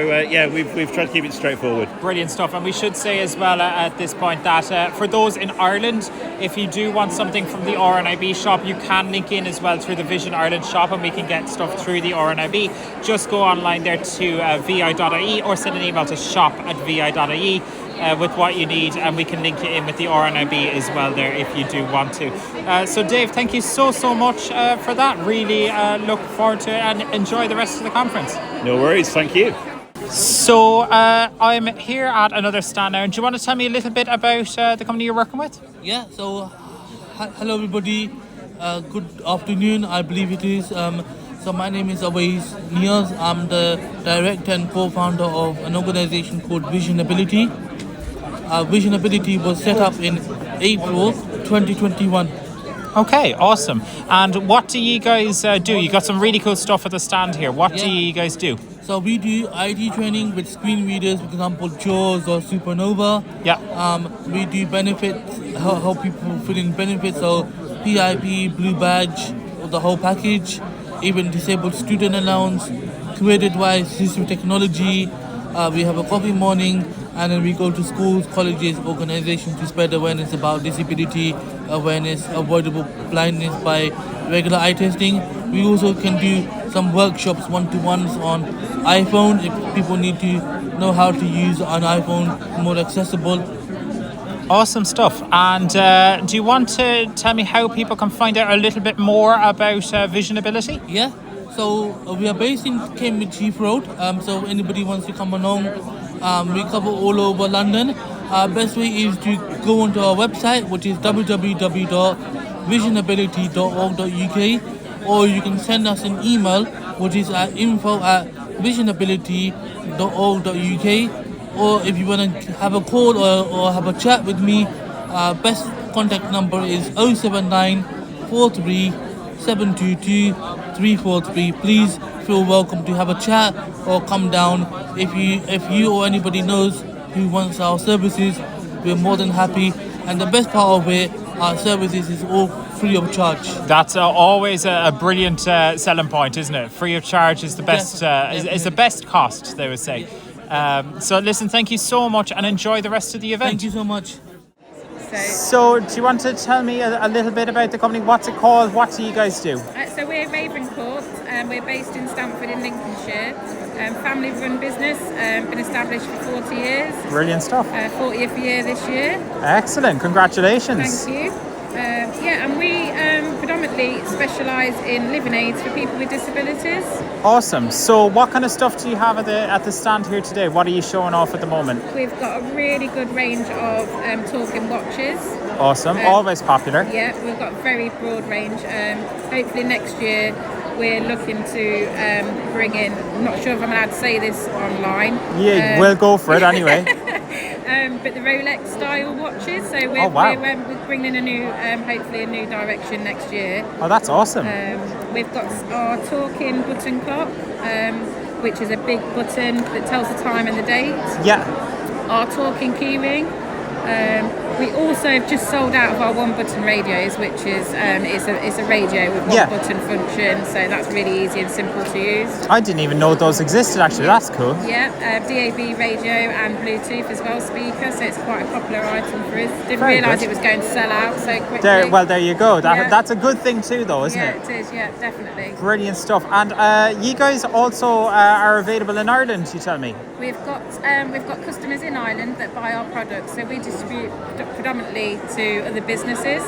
we've tried to keep it straightforward. Brilliant stuff. And we should say as well at this point that for those in Ireland, if you do want something from the RNIB shop, you can link in as well through the Vision Ireland shop, and we can get stuff through the RNIB. Just go online there to vi.ie or send an email to shop@vi.ie with what you need, and we can link you in with the RNIB as well there if you do want to. So Dave, thank you so much for that. Really look forward to it and enjoy the rest of the conference. No worries, thank you. So I'm here at another stand now. Do you want to tell me a little bit about the company you're working with? Yeah, so hello everybody. Good afternoon, I believe it is. So my name is Awais Niaz. I'm the director and co-founder of an organization called Visionability. Visionability was set up in April 2021. Okay, awesome. And what do you guys do? You got some really cool stuff at the stand here. What do you guys do? So we do ID training with screen readers, for example, JAWS or Supernova. Yeah. We do benefits, help people fill in benefits, so PIP, Blue Badge, or the whole package, even disabled student allowance, career advice, assistive technology. We have a coffee morning, and then we go to schools, colleges, organizations to spread awareness about disability, awareness, avoidable blindness by regular eye testing. We also can do some workshops, one-to-ones on iPhone if people need to know how to use an iPhone more accessible. Awesome stuff. And do you want to tell me how people can find out a little bit more about Visionability? Yeah. So we are based in Cambridge Heath Road. So anybody wants to come along, we cover all over London. Best way is to go onto our website, which is www.visionability.org.uk, or you can send us an email, which is at info@visionability.org.uk. Or if you want to have a call or have a chat with me, best contact number is 079 43 722 343. Please feel welcome to have a chat or come down. If you or anybody knows who wants our services, we're more than happy. And the best part of it, our services is all free of charge. That's always a brilliant selling point, isn't it? Free of charge is the best. Is the best cost, they would say. So listen, thank you so much, and enjoy the rest of the event. Thank you so much. So do you want to tell me a little bit about the company? What's it called? What do you guys do? So we're Ravencourt, and we're based in Stamford in Lincolnshire. Family-run business, been established for 40 years. Brilliant stuff. 40th year this year. Excellent, congratulations. Thank you. And we predominantly specialise in living aids for people with disabilities. Awesome. So what kind of stuff do you have at the stand here today? What are you showing off at the moment? We've got a really good range of talking watches. Awesome. Always popular. Yeah, we've got a very broad range. Hopefully next year we're looking to bring in, I'm not sure if I'm allowed to say this online. Yeah, we'll go for it anyway. But the Rolex style watches, so we're bringing in a new, hopefully a new direction next year. Oh, that's awesome. We've got our talking button clock, which is a big button that tells the time and the date. Yeah. Our talking keyring. We also have just sold out of our one button radios, which is it's a radio with one button function, so that's really easy and simple to use. I didn't even know those existed actually. That's cool. Yeah, DAB radio and Bluetooth as well speaker, so it's quite a popular item for us. Didn't realise it was going to sell out so quickly. There you go. That's a good thing too, though, isn't it? Yeah, it is. Yeah, definitely. Brilliant stuff. And you guys also are available in Ireland, you tell me. We've got customers in Ireland that buy our products, so we distribute predominantly to other businesses.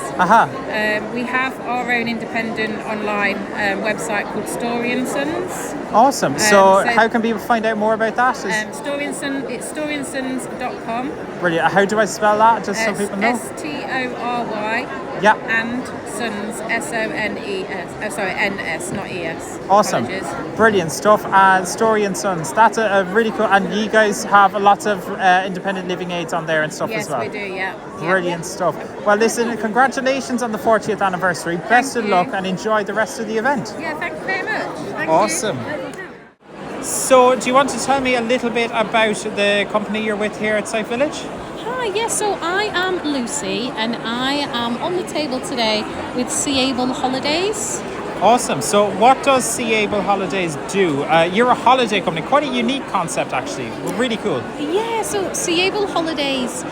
We have our own independent online website called Story & Sons. Awesome. So how can people find out more about that? Story & Sons, it's storyandsons.com. Brilliant. How do I spell that, just so people know? STORY. Yeah. And Sons, SONES. Oh, sorry, NS, not ES. Awesome. Apologies. Brilliant stuff. Story & Sons. That's a really cool. And you guys have lots of independent living aids on there and stuff as well. Yes, we do, yeah. Brilliant stuff. Well, listen, congratulations on the 40th anniversary. Best of luck and enjoy the rest of the event. Yeah, thank you very much. Thank awesome. You. So, do you want to tell me a little bit about the company you're with here at Site Vilage? Hi, yes, so I am Lucy and I am on the table today with Seable Holidays. Awesome. So what does Seable Holidays do? You're a holiday company, quite a unique concept actually, really cool. Yeah, so Seable Holidays,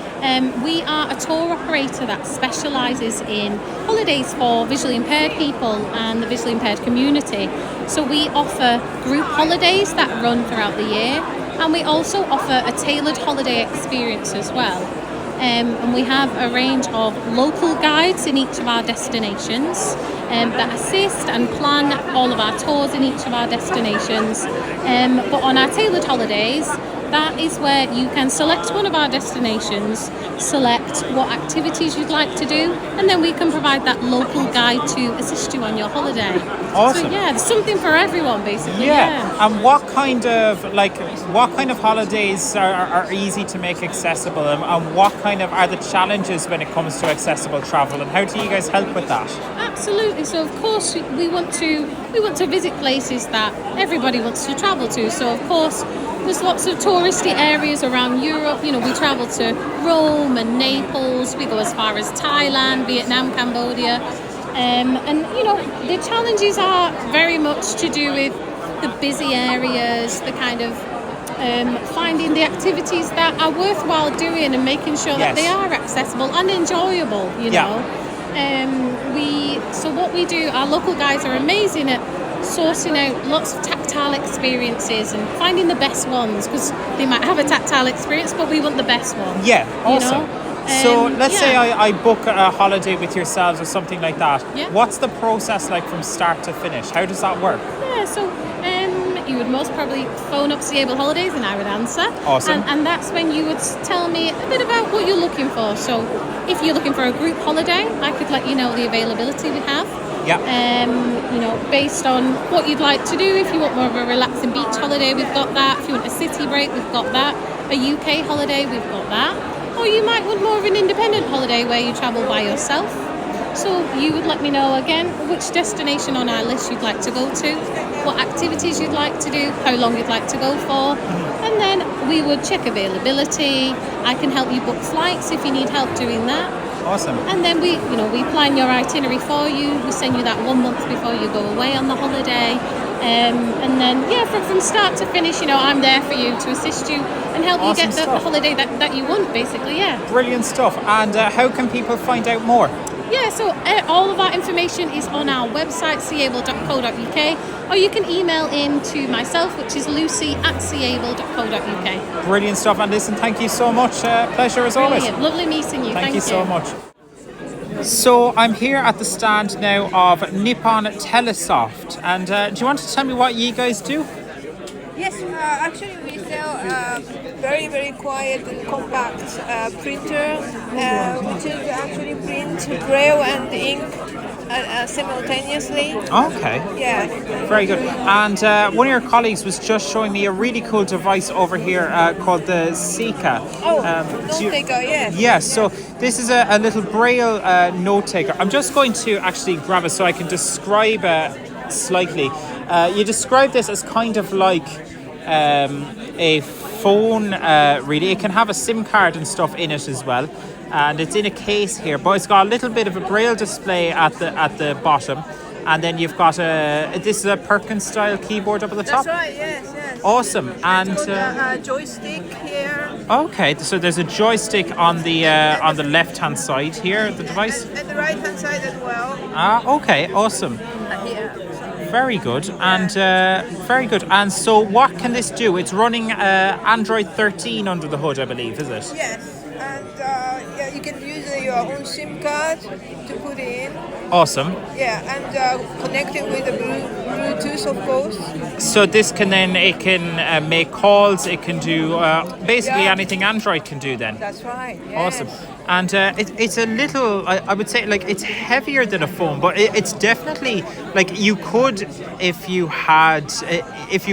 we are a tour operator that specialises in holidays for visually impaired people and the visually impaired community. So we offer group holidays that run throughout the year, and we also offer a tailored holiday experience as well. And we have a range of local guides in each of our destinations that assist and plan all of our tours in each of our destinations. But on our tailored holidays, that is where you can select one of our destinations, select what activities you'd like to do, and then we can provide that local guide to assist you on your holiday. Awesome. So yeah, there's something for everyone basically. Yeah. And what kind of holidays are easy to make accessible, and what kind of are the challenges when it comes to accessible travel, and how do you guys help with that? Absolutely. So of course we want to visit places that everybody wants to travel to. So of course there's lots of touristy areas around Europe. You know, we travel to Rome and Naples. We go as far as Thailand, Vietnam, Cambodia. And, you know, the challenges are very much to do with the busy areas, the kind of finding the activities that are worthwhile doing and making sure that they are accessible and enjoyable, you know. So what we do, our local guides are amazing at sourcing out lots of tactile experiences and finding the best ones, because they might have a tactile experience, but we want the best one. Yeah, awesome. You know? So let's say I book a holiday with yourselves or something like that. Yeah. What's the process like from start to finish? How does that work? Yeah, so you would most probably phone up Seable Holidays and I would answer. Awesome. And that's when you would tell me a bit about what you're looking for. So if you're looking for a group holiday, I could let you know the availability we have. Yeah. You know, based on what you'd like to do. If you want more of a relaxing beach holiday, we've got that. If you want a city break, we've got that. A UK holiday, we've got that. Or you might want more of an independent holiday where you travel by yourself. So you would let me know again which destination on our list you'd like to go to, what activities you'd like to do, how long you'd like to go for, and then we would check availability. I can help you book flights if you need help doing that. Awesome. And then we plan your itinerary for you. We send you that 1 month before you go away on the holiday. And then, from start to finish, I'm there for you to assist you and help you get the holiday that you want, basically, Brilliant stuff. And how can people find out more? Yeah, so all of our information is on our website, seable.co.uk, or you can email in to myself, which is lucy@seable.co.uk. Brilliant stuff. And listen, thank you so much. Pleasure as always. Lovely meeting you. Thank you so much. So I'm here at the stand now of Nippon Telesoft, and do you want to tell me what you guys do? Yes, actually we sell very, very quiet and compact printer, which is actually print Braille and ink simultaneously. Okay. Yeah. Very good. And one of your colleagues was just showing me a really cool device over here called the Seika. Note taker, yes. Yes, so this is a little Braille note taker. I'm just going to actually grab it so I can describe slightly. You describe this as kind of like a phone, really. It can have a SIM card and stuff in it as well. And it's in a case here, but it's got a little bit of a Braille display at the bottom. And then you've got this is a Perkins style keyboard up at the top. That's right, yes. Awesome. And a joystick here. Okay, so there's a joystick on the left hand side here of the device. And the right hand side as well. Okay, awesome. Here. Very good. And very good. And so what can this do? It's running Android 13 under the hood, I believe, is it? Yes. And you can use your own SIM card to put in. Awesome. Yeah, and connect it with the Bluetooth, of course. So this can then, it can make calls, it can do basically anything Android can do then. That's right. Yes. Awesome. And it's a little, I would say, like, it's heavier than a phone, but it's definitely, like, you could, if you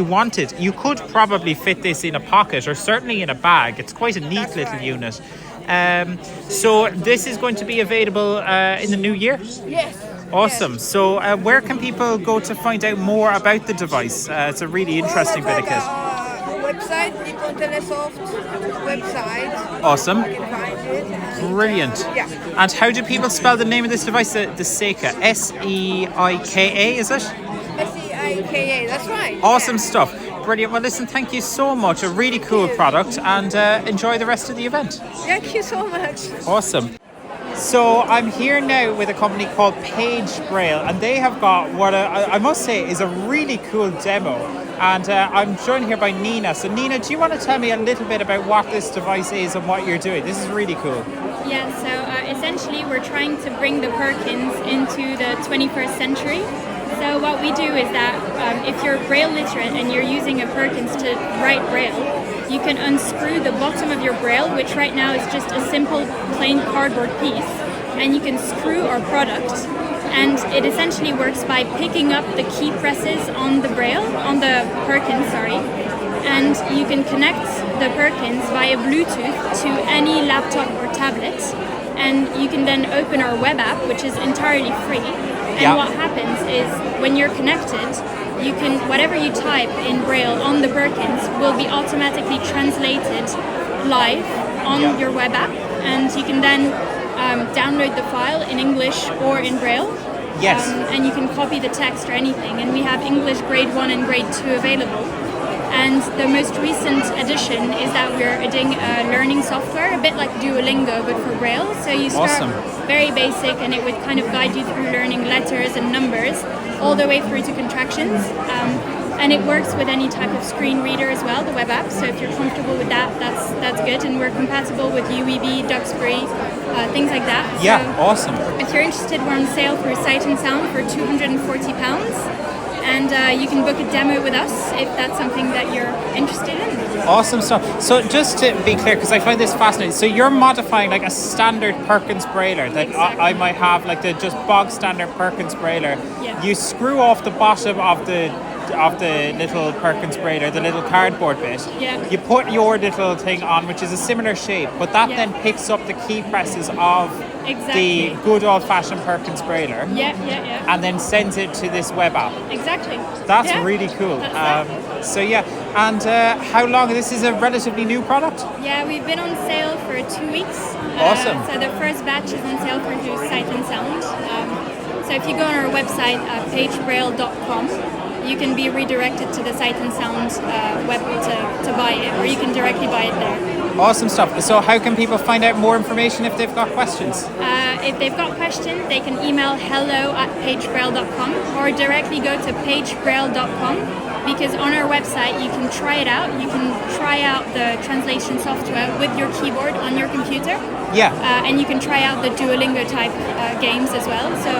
wanted, you could probably fit this in a pocket or certainly in a bag. It's quite a neat little unit. So this is going to be available in the new year? Yes. Awesome. So where can people go to find out more about the device? It's a really interesting bit of kit. Website, Nippon Telesoft website. Awesome. You can find it. Brilliant. Yeah. And how do people spell the name of this device? The Seika. S-E-I-K-A, is it? S-E-I-K-A, that's right. Awesome stuff. Brilliant. Well, listen, thank you so much. A really cool product, and enjoy the rest of the event. Thank you so much. Awesome. So I'm here now with a company called Paige Braille, and they have got what I must say is a really cool demo. And I'm joined here by Nina. So Nina, do you want to tell me a little bit about what this device is and what you're doing? This is really cool. Yeah, so essentially we're trying to bring the Perkins into the 21st century. So what we do is that if you're Braille literate and you're using a Perkins to write Braille, you can unscrew the bottom of your Braille, which right now is just a simple plain cardboard piece, and you can screw our product. And it essentially works by picking up the key presses on the Braille, on the Perkins, and you can connect the Perkins via Bluetooth to any laptop or tablet, and you can then open our web app, which is entirely free. And what happens is when you're connected, you can, whatever you type in Braille on the Perkins will be automatically translated live on your web app, and you can then download the file in English or in Braille. Yes. And you can copy the text or anything, and we have English grade 1 and grade 2 available. And the most recent addition is that we're adding learning software, a bit like Duolingo, but for Braille. So you start very basic, and it would kind of guide you through learning letters and numbers, all the way through to contractions. And it works with any type of screen reader as well, the web app. So if you're comfortable with that, that's good. And we're compatible with UEB, Duxbury, things like that. Yeah, so awesome. If you're interested, we're on sale through Sight and Sound for £240. And you can book a demo with us if that's something that you're interested in. Awesome stuff. So just to be clear, because I find this fascinating, so you're modifying like a standard Perkins Brailler that I might have, like the just bog standard Perkins Brailler. Yeah. You screw off the bottom of the little Perkins Brailler, the little cardboard bit. Yeah. You put your little thing on, which is a similar shape, but that then picks up the key presses of the good old-fashioned Perkins Brailler. Yeah. And then sends it to this web app. Exactly. That's really cool. So yeah, and how long? This is a relatively new product? Yeah, we've been on sale for 2 weeks. Awesome. So the first batch is on sale through Sight and Sound. So if you go on our website, pagebraille.com, you can be redirected to the Sight and Sound web to buy it, or you can directly buy it there. Awesome stuff. So how can people find out more information if they've got questions? If they've got questions, they can email hello@pagebraille.com or directly go to pagebraille.com because on our website you can try it out. You can try out the translation software with your keyboard on your computer. Yeah. And you can try out the Duolingo type games as well. So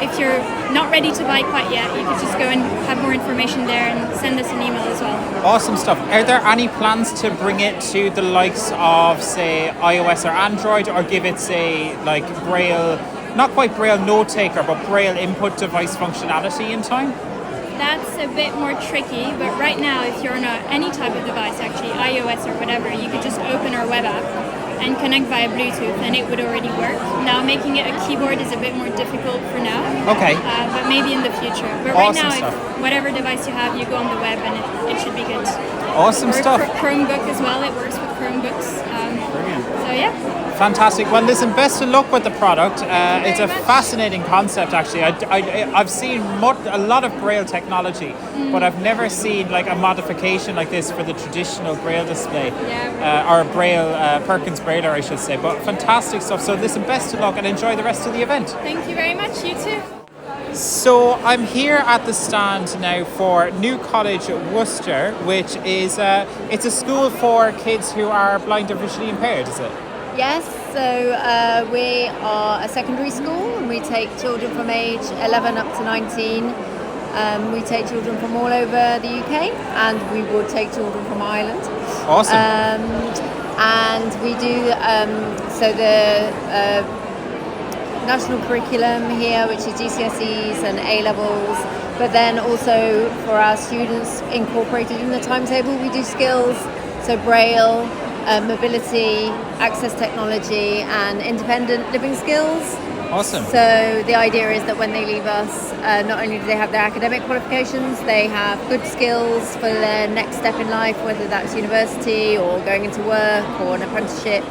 if you're not ready to buy quite yet, you could just go and have more information there and send us an email as well. Awesome stuff. Are there any plans to bring it to the likes of, say, iOS or Android, or give it, say, like Braille, not quite Braille note taker, but Braille input device functionality in time? That's a bit more tricky, but right now if you're on any type of device, actually iOS or whatever, you could just open our web app and connect via Bluetooth and it would already work. Now making it a keyboard is a bit more difficult for now. Okay. But maybe in the future. But Awesome right now, stuff. if whatever device you have, you go on the web and it should be good. Awesome or stuff. Chromebook as well, it works with Chromebooks. So yeah. Fantastic. Well, listen, best of luck with the product. It's a fascinating concept, actually. I've seen a lot of Braille technology, but I've never seen like a modification like this for the traditional Braille display, or Braille Perkins Brailler, I should say. But fantastic stuff. So listen, best of luck and enjoy the rest of the event. Thank you very much. You too. So I'm here at the stand now for New College Worcester, which is it's a school for kids who are blind or visually impaired, is it? Yes, so we are a secondary school and we take children from age 11 up to 19. We take children from all over the UK and we would take children from Ireland. Awesome. And we do, so the national curriculum here, which is GCSEs and A-levels, but then also for our students incorporated in the timetable, we do skills, so Braille, mobility, access technology, and independent living skills. Awesome. So the idea is that when they leave us, not only do they have their academic qualifications, they have good skills for their next step in life, whether that's university or going into work or an apprenticeship.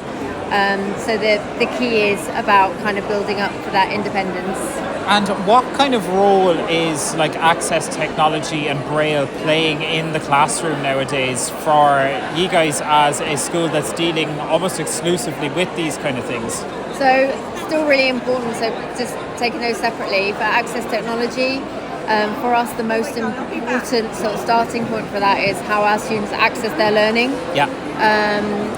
So the key is about kind of building up for that independence. And what kind of role is like access technology and Braille playing in the classroom nowadays for you guys as a school that's dealing almost exclusively with these kind of things? So still really important, so just taking those separately, for access technology, for us the most important sort of starting point for that is how our students access their learning. Yeah.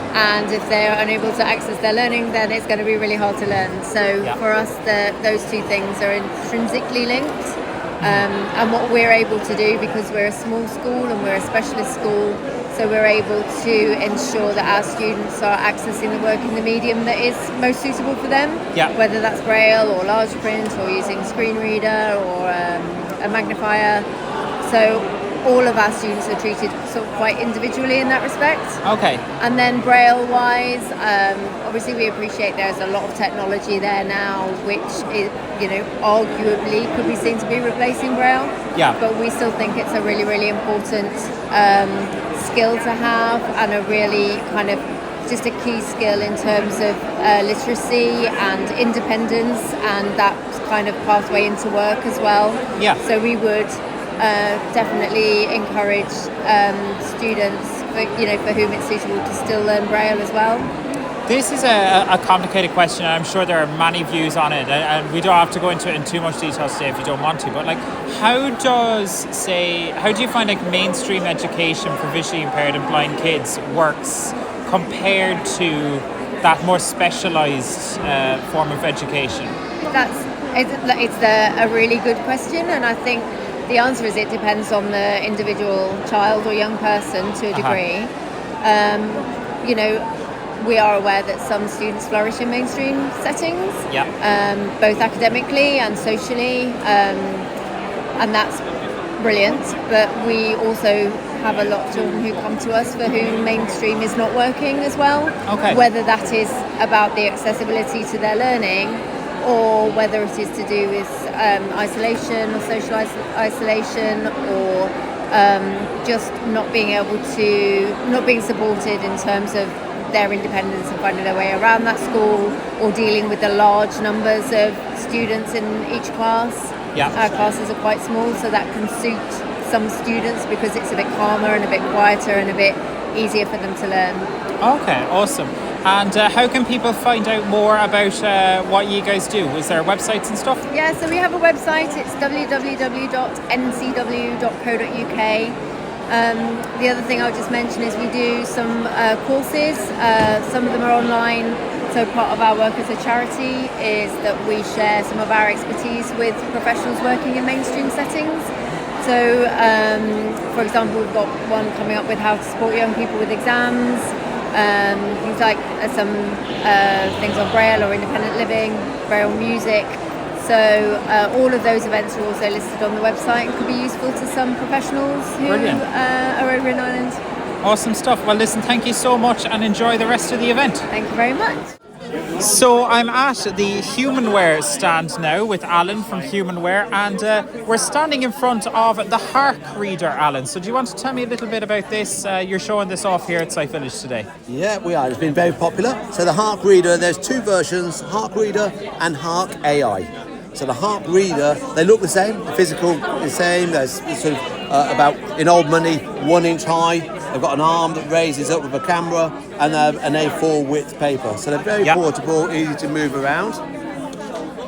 And if they're unable to access their learning, then it's going to be really hard to learn. So for us, those two things are intrinsically linked. And what we're able to do, because we're a small school and we're a specialist school, so we're able to ensure that our students are accessing the work in the medium that is most suitable for them, whether that's Braille or large print or using screen reader or a magnifier. So all of our students are treated sort of quite individually in that respect. Okay. And then Braille-wise, obviously we appreciate there's a lot of technology there now, which is, arguably could be seen to be replacing Braille. Yeah. But we still think it's a really, really important skill to have, and a really kind of just a key skill in terms of literacy and independence, and that kind of pathway into work as well. Yeah. So we would definitely encourage students, for whom it's suitable to still learn Braille as well. This is a complicated question, and I'm sure there are many views on it, and we don't have to go into it in too much detail today if you don't want to, but how do you find mainstream education for visually impaired and blind kids works compared to that more specialised form of education? It's a really good question, and I think the answer is it depends on the individual child or young person to a degree. We are aware that some students flourish in mainstream settings, both academically and socially, and that's brilliant. But we also have a lot of children who come to us for whom mainstream is not working as well. Okay. Whether that is about the accessibility to their learning, or whether it is to do with isolation or social isolation, or just not being supported in terms of their independence and finding their way around that school, or dealing with the large numbers of students in each class. Yeah. Our classes are quite small, so that can suit some students because it's a bit calmer and a bit quieter and a bit easier for them to learn. Okay, awesome. And how can people find out more about what you guys do? Is there websites and stuff? Yeah, so we have a website. It's www.ncw.co.uk. The other thing I'll just mention is we do some courses. Some of them are online. So part of our work as a charity is that we share some of our expertise with professionals working in mainstream settings. So, for example, we've got one coming up with how to support young people with exams, things like some things on Braille or independent living, Braille music. So all of those events are also listed on the website and could be useful to some professionals who are over in Ireland. Awesome stuff. Well, listen, thank you so much and enjoy the rest of the event. Thank you very much. So I'm at the HumanWare stand now with Alan from HumanWare, and we're standing in front of the Hark reader, Alan. So do you want to tell me a little bit about this? You're showing this off here at Site Vilage today. Yeah, we are. It's been very popular. So the Hark reader, there's two versions, Hark reader and Hark AI. So the Hark reader, they look the same, the physical the same. There's sort of about, in old money, 1 inch high. They've got an arm that raises up with a camera and an A4 width paper. So they're very portable, easy to move around.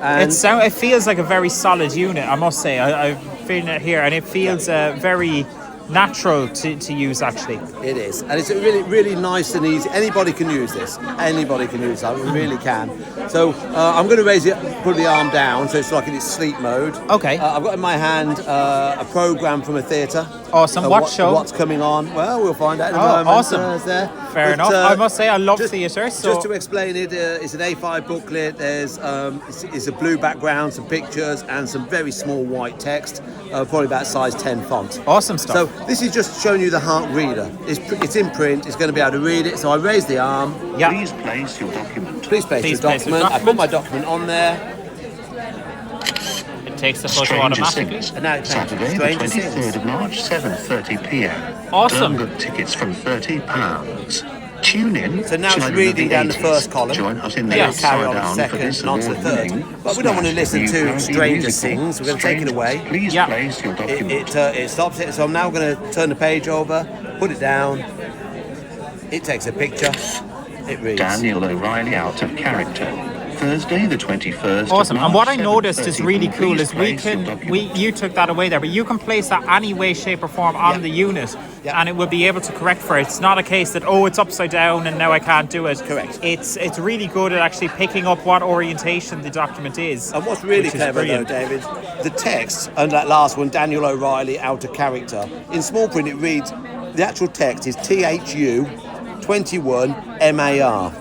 And It feels like a very solid unit, I must say. I've feeling it here, and it feels very natural to use, actually. It is, and it's really, really nice and easy. Anybody can use this. Anybody can use it. We really can. So I'm going to raise it, put the arm down, so it's like in its sleep mode. Okay. I've got in my hand a program from a theatre. Awesome. What show? What's coming on? Well, we'll find out in a moment. Awesome. Fair enough. I must say, I love theatre. Just to explain it, it's an A5 booklet. There's it's a blue background, some pictures, and some very small white text, probably about size 10 font. Awesome stuff. So this is just showing you the Hark reader. It's in print. It's going to be able to read it. So I raise the arm. Yeah. Please place your document. Please place your document. I put my document on there. It takes the photo automatically. And now it Saturday, the 23rd of March, 7:30 p.m. Awesome. Dungut tickets from £30. Tune in. So now it's reading down the first column. Join us in the Then it'll carry on Upside the Down for second this and on to the third. award-winning But we don't want to listen to Smash Stranger musical, Things. We're going to take it away. Please place your document. It stops it. So I'm now going to turn the page over, put it down. It takes a picture. It reads. Daniel O'Reilly out of character. Thursday, the 21st. Awesome. Of March, And what I noticed is 7:30. really cool Please is you took that away there, but you can place that any way, shape or form on the unit, and it will be able to correct for it. It's not a case that, it's upside down and now I can't do it. Correct. It's really good at actually picking up what orientation the document is. And what's really clever though, David, the text under that last one, Daniel O'Reilly out of character. In small print it reads, the actual text is THU 21 MAR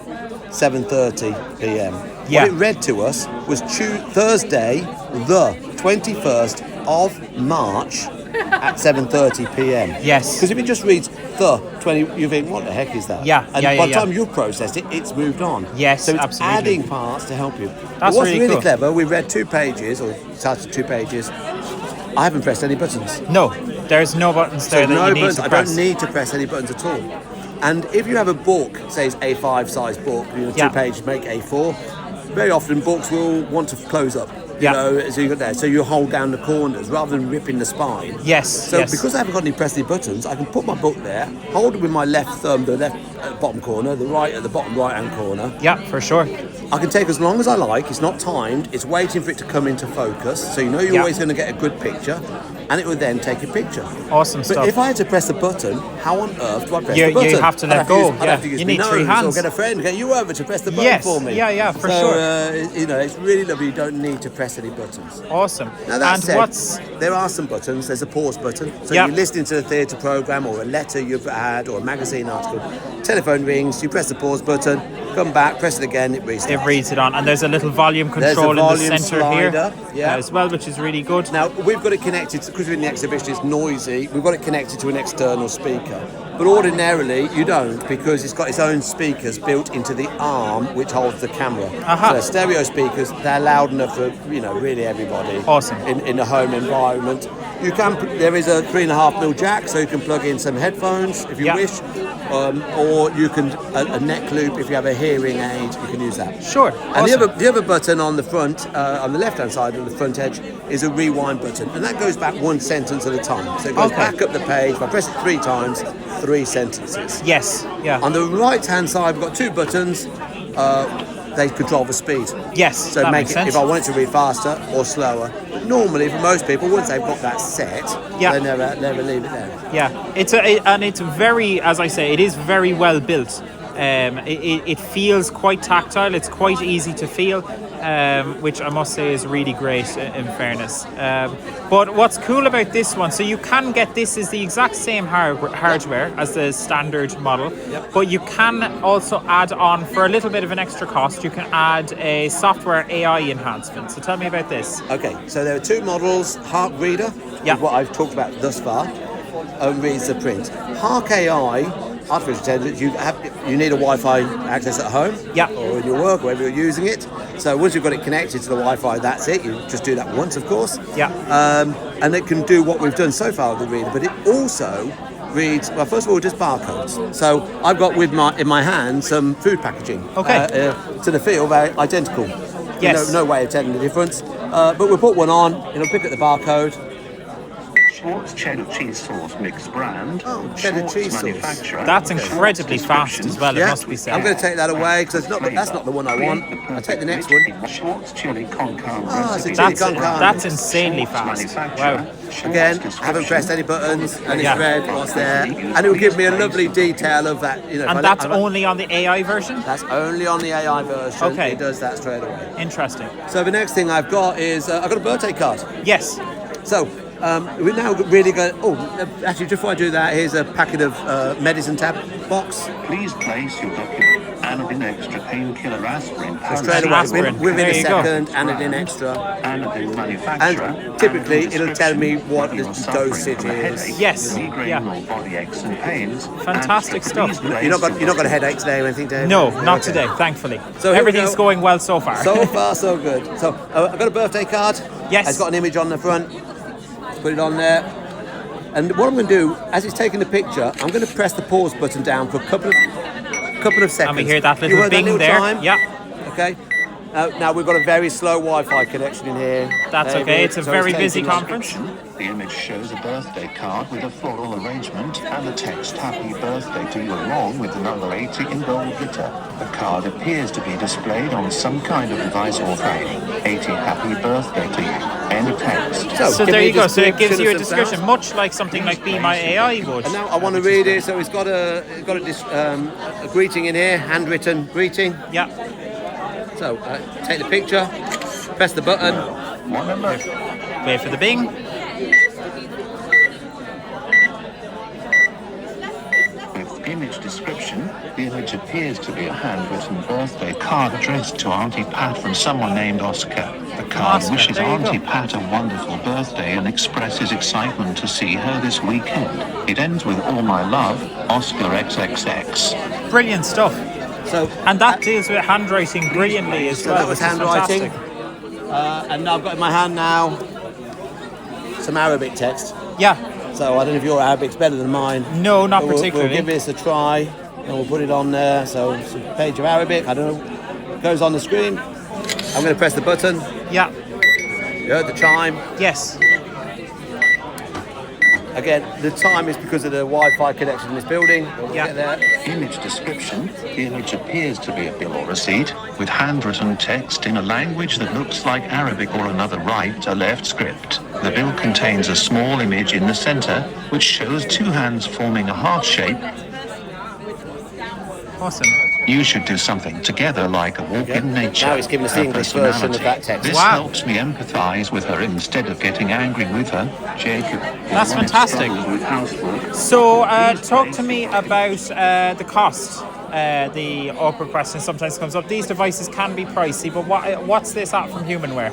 7:30 p.m. Yeah. What it read to us was Thursday, the 21st of March at 7:30 p.m. Yes. Because if it just reads the 20, you think, what the heck is that? Yeah. And by the time you've processed it, it's moved on. Yes, so it's absolutely. adding parts to help you. That's But what's really cool. clever, we read 2 pages, or started 2 pages. I haven't pressed any buttons. No, there's no buttons there that you need to I press. don't need to press any buttons at all. And if you have a book, say it's A5 size book, 2 pages make A4, very often books will want to close up. You know, so you got there. So you hold down the corners rather than ripping the spine. Yes. So because I haven't got any press any buttons, I can put my book there, hold it with my left thumb, the left bottom corner, the right at the bottom right hand corner. Yeah, for sure. I can take as long as I like. It's not timed. It's waiting for it to come into focus. So you know you're always going to get a good picture, and it will then take a picture. Awesome stuff. But if I had to press a button, how on earth do I press the button? You have to let go. I'd have to use you my need 3 nose hands. or get a friend, get you over to press the button for me. Yeah, for sure. It's really lovely. You don't need to press any buttons. Awesome. Now that And said, there are some buttons. There's a pause button. So you're listening to the theatre programme or a letter you've had or a magazine article. Telephone rings, you press the pause button, come back, press it again, it restarts. It reads it on, and there's a little volume control in the centre slider, here as well, which is really good. Now we've got it connected, because we're in the exhibition, it's noisy, we've got it connected to an external speaker. But ordinarily you don't, because it's got its own speakers built into the arm which holds the camera. So they're stereo speakers, they're loud enough for really everybody. Awesome. In a home environment. There is a 3.5mm jack, so you can plug in some headphones if you wish, or you can a neck loop if you have a hearing aid. You can use that. Sure. And the other button on the front, on the left-hand side of the front edge, is a rewind button, and that goes back 1 sentence at a time. So it goes back up the page. If I press it 3 times, 3 sentences. Yes. Yeah. On the right-hand side, we've got 2 buttons. They control the speed. Yes. So that make makes it sense. if I want it to read faster or slower. normally for most people, once they've got that set, Yeah. they never leave it there. Yeah, it's very, as I say, it is very well built. It feels quite tactile. It's quite easy to feel, which I must say is really great. In fairness, but what's cool about this one? So you can get this is the exact same hardware as the standard model, but you can also add on for a little bit of an extra cost. You can add a software AI enhancement. So tell me about this. Okay, so there are two models. Hark Reader, is what I've talked about thus far, reads the print. Hark AI. Artificial intelligence, you need a Wi-Fi access at home or in your work, wherever you're using it. So once you've got it connected to the Wi-Fi, that's it. You just do that once, of course. And it can do what we've done so far with the reader, but it also reads, well, first of all, just barcodes. So I've got in my hand some food packaging. To the feel, very identical. Yes. No way of telling the difference. But we'll put one on, it'll pick up the barcode. Schwartz cheddar cheese sauce mixed brand. Cheddar Schwartz cheese sauce. manufacturer. That's incredibly fast as well, it must be said. I'm going to take that away because that's not the one I want. I'll take the next one. Schwartz chili con carne It's a recipe. chili con carne. That's insanely fast. Wow. Again, haven't pressed any buttons, and it's read what's there, and it will give me a lovely detail of that. And that's only on the AI version? That's only on the AI version. Okay. It does that straight away. Interesting. So the next thing I've got is I've got a birthday card. Yes. So we're now really going. Actually, just before I do that, here's a packet of medicine tab box. Please place your document. Anodin extra painkiller aspirin. So straight away, within a second, Anodin extra. Anodin manufacturer. And typically, it'll tell me what the dosage is. Yes. Migraine or body aches and pains. Fantastic stuff. You're not got a headache today or anything, Dave? No, not today, thankfully. So everything's going well so far. So far, so good. So I've got a birthday card. Yes. It's got an image on the front. Put it on there. And what I'm going to do, as it's taking the picture, I'm going to press the pause button down for a couple of seconds. And we hear that You little heard bing that little there. chime? Yeah. Okay. Now we've got a very slow Wi-Fi connection in here. That's okay. It's a very busy taking conference. The image shows a birthday card with a floral arrangement and the text "Happy Birthday to you" along with the number 80 in gold glitter. The card appears to be displayed on some kind of device or frame. 80 Happy Birthday to you. End text. So there you go. So it gives you a description, much like something like Be My AI would. And now I want to read it. So it's got a greeting in here, handwritten greeting. Yeah. So take the picture, press the button. Wait for the bing. With image description, the image appears to be a handwritten birthday card addressed to Auntie Pat from someone named Oscar. The card wishes Auntie Pat a wonderful birthday and expresses excitement to see her this weekend. It ends with "All my love, Oscar XXX." Brilliant stuff. So, and that deals with handwriting brilliantly as well. That was handwriting. And I've got in my hand now some Arabic text. Yeah. So I don't know if your Arabic's better than mine. No, not particularly. We'll give this a try and we'll put it on there. So it's a page of Arabic. I don't know. Goes on the screen. I'm going to press the button. Yeah. You heard the chime? Yes. Again, the time is because of the Wi-Fi connection in this building. We'll get there. Image description. The image appears to be a bill or receipt with handwritten text in a language that looks like Arabic or another right or left script. The bill contains a small image in the center which shows two hands forming a heart shape. Awesome. You should do something together like a walk in nature. Now it's giving us the English version of that text. This helps me empathize with her instead of getting angry with her. Jacob. That's fantastic. So talk to me about the cost. The awkward question sometimes comes up. These devices can be pricey, but what's this at from HumanWare?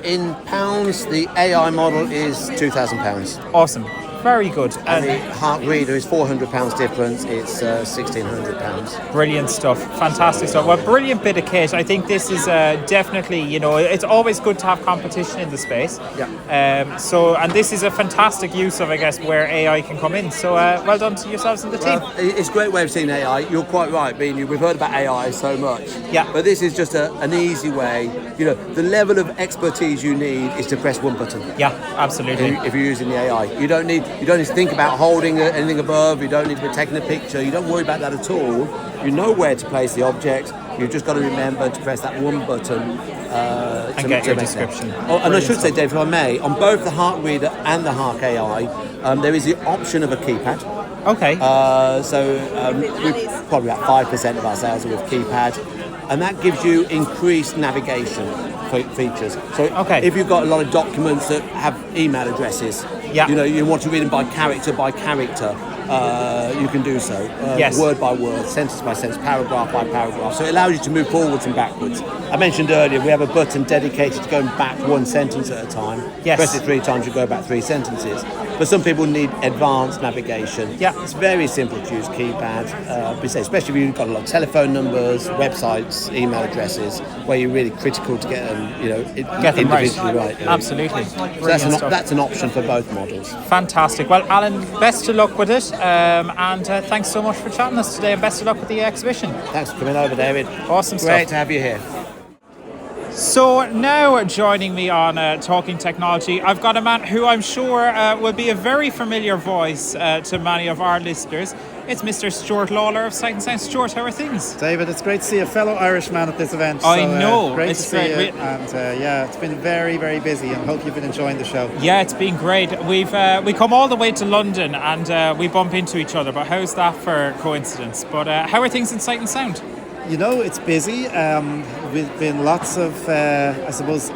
In pounds, the AI model is £2,000. Awesome. Very good. And the Hark Reader is £400 difference. It's £1,600. Brilliant stuff. Fantastic stuff. Well, brilliant bit of kit. I think this is definitely, it's always good to have competition in the space. Yeah. And this is a fantastic use of, I guess, where AI can come in. So well done to yourselves and the team. It's a great way of seeing AI. You're quite right, we've heard about AI so much. Yeah. But this is just an easy way. The level of expertise you need is to press one button. Yeah, absolutely. If you're using the AI, you don't need to think about holding anything above. You don't need to be taking a picture. You don't worry about that at all. You know where to place the object. You've just got to remember to press that one button And get your description. Oh, and I should say, Dave, if I may, on both the Hark Reader and the Hark AI, there is the option of a keypad. Okay. We've probably about 5% of our sales are with keypad, and that gives you increased navigation features. So if you've got a lot of documents that have email addresses, you want to read them by character, you can do so. Word by word, sentence by sentence, paragraph by paragraph. So it allows you to move forwards and backwards. I mentioned earlier we have a button dedicated to going back one sentence at a time. Press it 3 times, you go back 3 sentences. But some people need advanced navigation. It's very simple to use keypad, especially if you've got a lot of telephone numbers, websites, email addresses, where you're really critical to get them, get them individually right. Absolutely. So that's an option for both models. Fantastic. Well, Alan, best of luck with it, and thanks so much for chatting us today, and best of luck with the exhibition. Thanks for coming over, David. Awesome stuff. Great to have you here. So now joining me on Talking Technology, I've got a man who I'm sure will be a very familiar voice to many of our listeners. It's Mr. Stuart Lawler of Sight and Sound. Stuart, how are things? David, it's great to see a fellow Irishman at this event. I know. Great it's to see you. And it's been very, very busy, and hope you've been enjoying the show. Yeah, it's been great. We come all the way to London, and we bump into each other, but how's that for coincidence? But how are things in Sight and Sound? It's busy. We've been lots of, I suppose,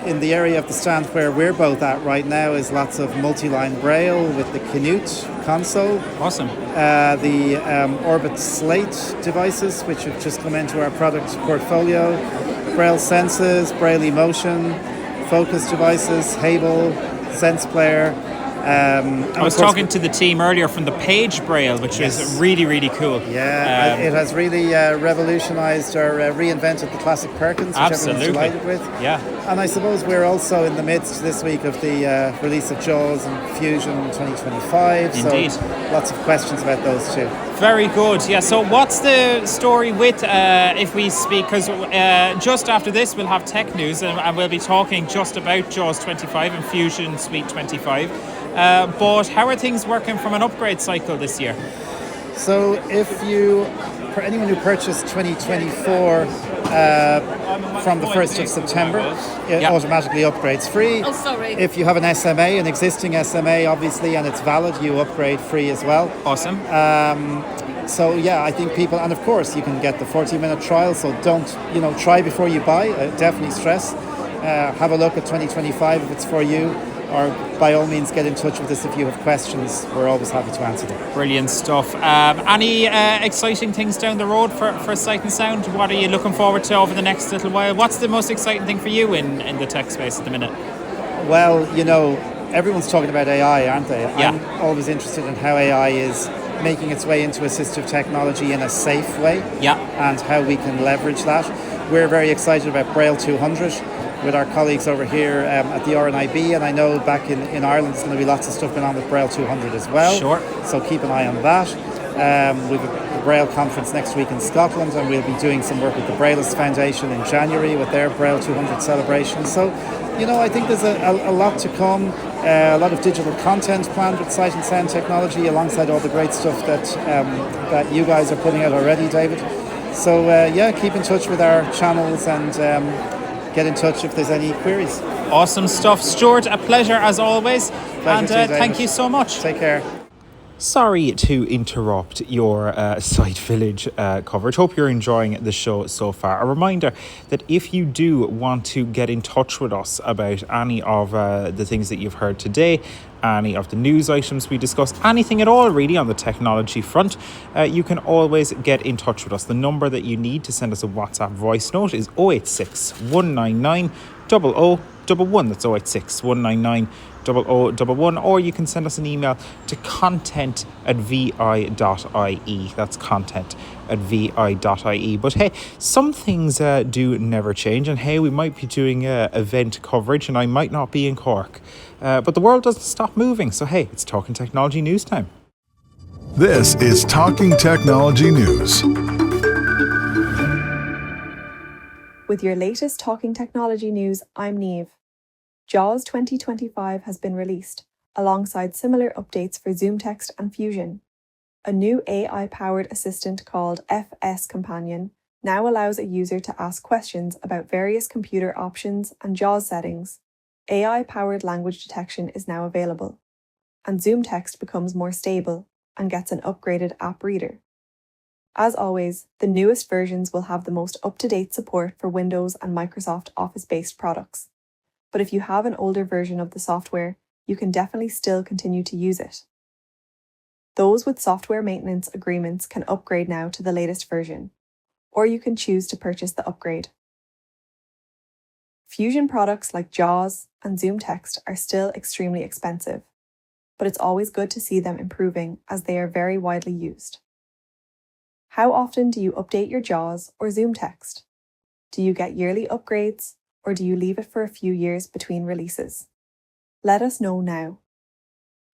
in the area of the stand where we're both at right now is lots of multi-line Braille with the Canute console. Awesome. The Orbit Slate devices, which have just come into our product portfolio. Braille Senses, Braille Emotion, Focus devices, Hable, Sense Player. I was talking to the team earlier from the Paige Braille, which is really, really cool. Yeah, it has really revolutionised or reinvented the classic Perkins, which everyone's delighted with. Yeah. And I suppose we're also in the midst this week of the release of JAWS and Fusion 2025. Indeed. So lots of questions about those too. Very good. Yeah, so what's the story with, if we speak, because just after this we'll have tech news and we'll be talking just about JAWS 25 and Fusion Suite 25. But how are things working from an upgrade cycle this year? So for anyone who purchased 2024 from the 1st of September, it automatically upgrades free. Oh, sorry. If you have an SMA, an existing SMA, obviously, and it's valid, you upgrade free as well. Awesome. I think people, and of course, you can get the 40-minute trial, so don't, try before you buy. Definitely stress. Have a look at 2025 if it's for you. Or by all means get in touch with us if you have questions. We're always happy to answer them. Brilliant stuff. Any exciting things down the road for Sight and Sound? What are you looking forward to over the next little while? What's the most exciting thing for you in the tech space at the minute? Well, everyone's talking about AI, aren't they? Yeah. I'm always interested in how AI is making its way into assistive technology in a safe way. Yeah. And how we can leverage that. We're very excited about Braille 200 with our colleagues over here at the RNIB, and I know back in Ireland there's going to be lots of stuff going on with Braille 200 as well. Sure. So keep an eye on that. We've a Braille conference next week in Scotland, and we'll be doing some work with the Braillists Foundation in January with their Braille 200 celebration. So, I think there's a lot to come. A lot of digital content planned with Sight and Sound technology, alongside all the great stuff that you guys are putting out already, David. So keep in touch with our channels and get in touch if there's any queries. Awesome stuff. Stuart, a pleasure as always. Pleasure and thank you so much. Take care. Sorry to interrupt your Sight Village coverage. Hope you're enjoying the show so far. A reminder that if you do want to get in touch with us about any of the things that you've heard today, any of the news items we discussed, anything at all really on the technology front, you can always get in touch with us. The number that you need to send us a WhatsApp voice note is 086 199 0011. That's 086 199 0011, or you can send us an email to content@vi.ie. That's content@vi.ie. But hey, some things do never change, and hey, we might be doing event coverage and I might not be in Cork, but the world doesn't stop moving. So hey, it's Talking Technology News time. This is Talking Technology News. With your latest Talking Technology news, I'm Niamh. JAWS 2025 has been released, alongside similar updates for Zoom Text and Fusion. A new AI-powered assistant called FS Companion now allows a user to ask questions about various computer options and JAWS settings. AI-powered language detection is now available, and Zoom Text becomes more stable and gets an upgraded app reader. As always, the newest versions will have the most up-to-date support for Windows and Microsoft Office-based products. But if you have an older version of the software, you can definitely still continue to use it. Those with software maintenance agreements can upgrade now to the latest version, or you can choose to purchase the upgrade. Fusion products like JAWS and Zoom Text are still extremely expensive, but it's always good to see them improving as they are very widely used. How often do you update your JAWS or Zoom Text? Do you get yearly upgrades, or do you leave it for a few years between releases? Let us know now.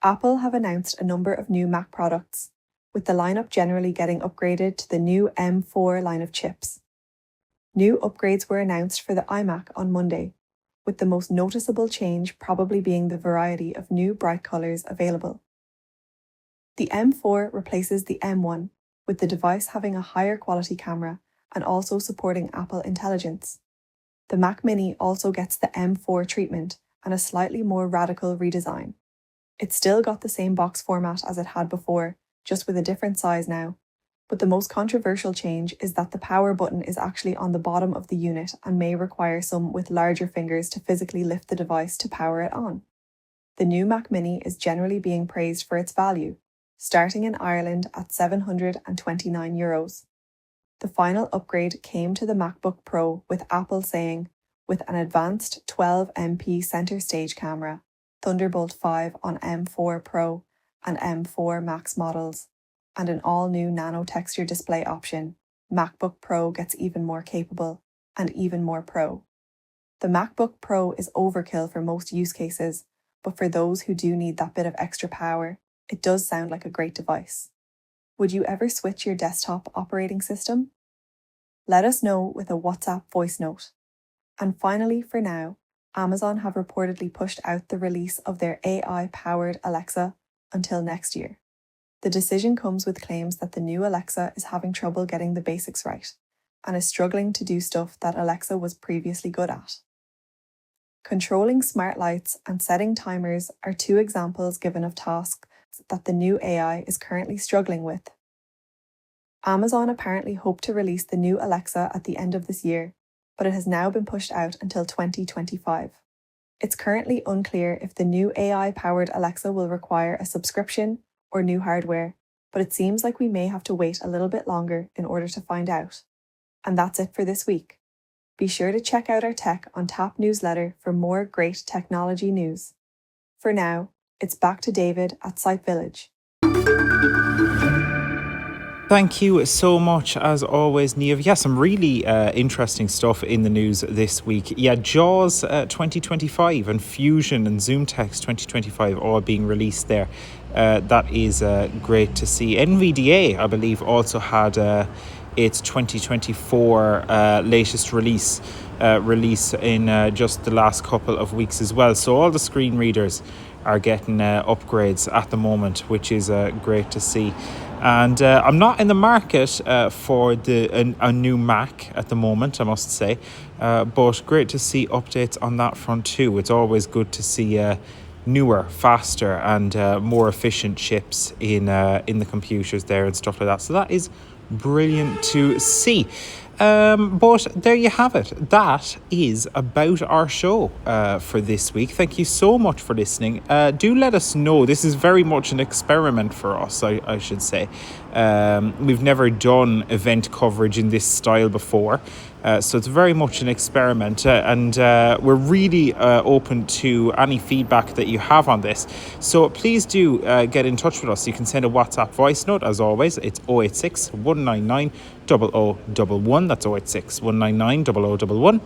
Apple have announced a number of new Mac products, with the lineup generally getting upgraded to the new M4 line of chips. New upgrades were announced for the iMac on Monday, with the most noticeable change probably being the variety of new bright colours available. The M4 replaces the M1, with the device having a higher quality camera and also supporting Apple Intelligence. The Mac Mini also gets the M4 treatment and a slightly more radical redesign. It's still got the same box format as it had before, just with a different size now. But the most controversial change is that the power button is actually on the bottom of the unit and may require some with larger fingers to physically lift the device to power it on. The new Mac Mini is generally being praised for its value, starting in Ireland at €729. The final upgrade came to the MacBook Pro, with Apple saying, with an advanced 12MP center stage camera, Thunderbolt 5 on M4 Pro and M4 Max models, and an all-new nano texture display option, MacBook Pro gets even more capable and even more pro. The MacBook Pro is overkill for most use cases, but for those who do need that bit of extra power, it does sound like a great device. Would you ever switch your desktop operating system? Let us know with a WhatsApp voice note. And finally, for now, Amazon have reportedly pushed out the release of their AI-powered Alexa until next year. The decision comes with claims that the new Alexa is having trouble getting the basics right and is struggling to do stuff that Alexa was previously good at. Controlling smart lights and setting timers are two examples given of tasks that the new AI is currently struggling with. Amazon apparently hoped to release the new Alexa at the end of this year, but it has now been pushed out until 2025. It's currently unclear if the new AI-powered Alexa will require a subscription or new hardware, but it seems like we may have to wait a little bit longer in order to find out. And that's it for this week. Be sure to check out our Tech on Tap newsletter for more great technology news. For now, it's back to David at Site Vilage. Thank you so much, as always, Niamh. Yeah, some really interesting stuff in the news this week. Yeah, JAWS 2025 and Fusion and Zoom Text 2025 all being released there. That is great to see. NVDA, I believe, also had its 2024 latest release in just the last couple of weeks as well. So all the screen readers are getting upgrades at the moment, which is great to see. And I'm not in the market for a new Mac at the moment, I must say, but great to see updates on that front too. It's always good to see newer, faster and more efficient chips in the computers there and stuff like that. So that is brilliant to see. But there you have it. That is about our show for this week. Thank you so much for listening. Do let us know. This is very much an experiment for us, I should say. We've never done event coverage in this style before. So it's very much an experiment, and we're really open to any feedback that you have on this. So please do get in touch with us. You can send a WhatsApp voice note, as always. It's 086 199 0011. That's 086 199 0011.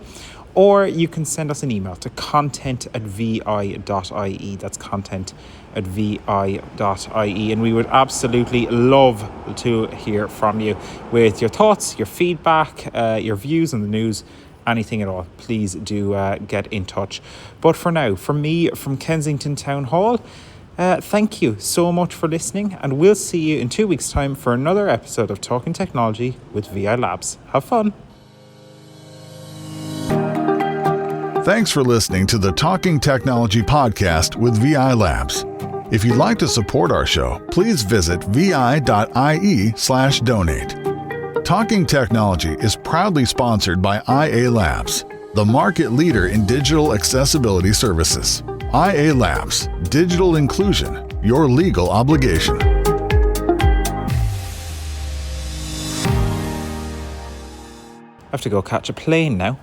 Or you can send us an email to content@vi.ie. That's content@vi.ie. And we would absolutely love to hear from you with your thoughts, your feedback, your views on the news, anything at all. Please do get in touch. But for now, from me, from Kensington Town Hall, Thank you so much for listening, and we'll see you in 2 weeks' time for another episode of Talking Technology with VI Labs. Have fun. Thanks for listening to the Talking Technology podcast with VI Labs. If you'd like to support our show, please visit vi.ie/donate. Talking Technology is proudly sponsored by IA Labs, the market leader in digital accessibility services. IA Labs, digital inclusion, your legal obligation. I have to go catch a plane now.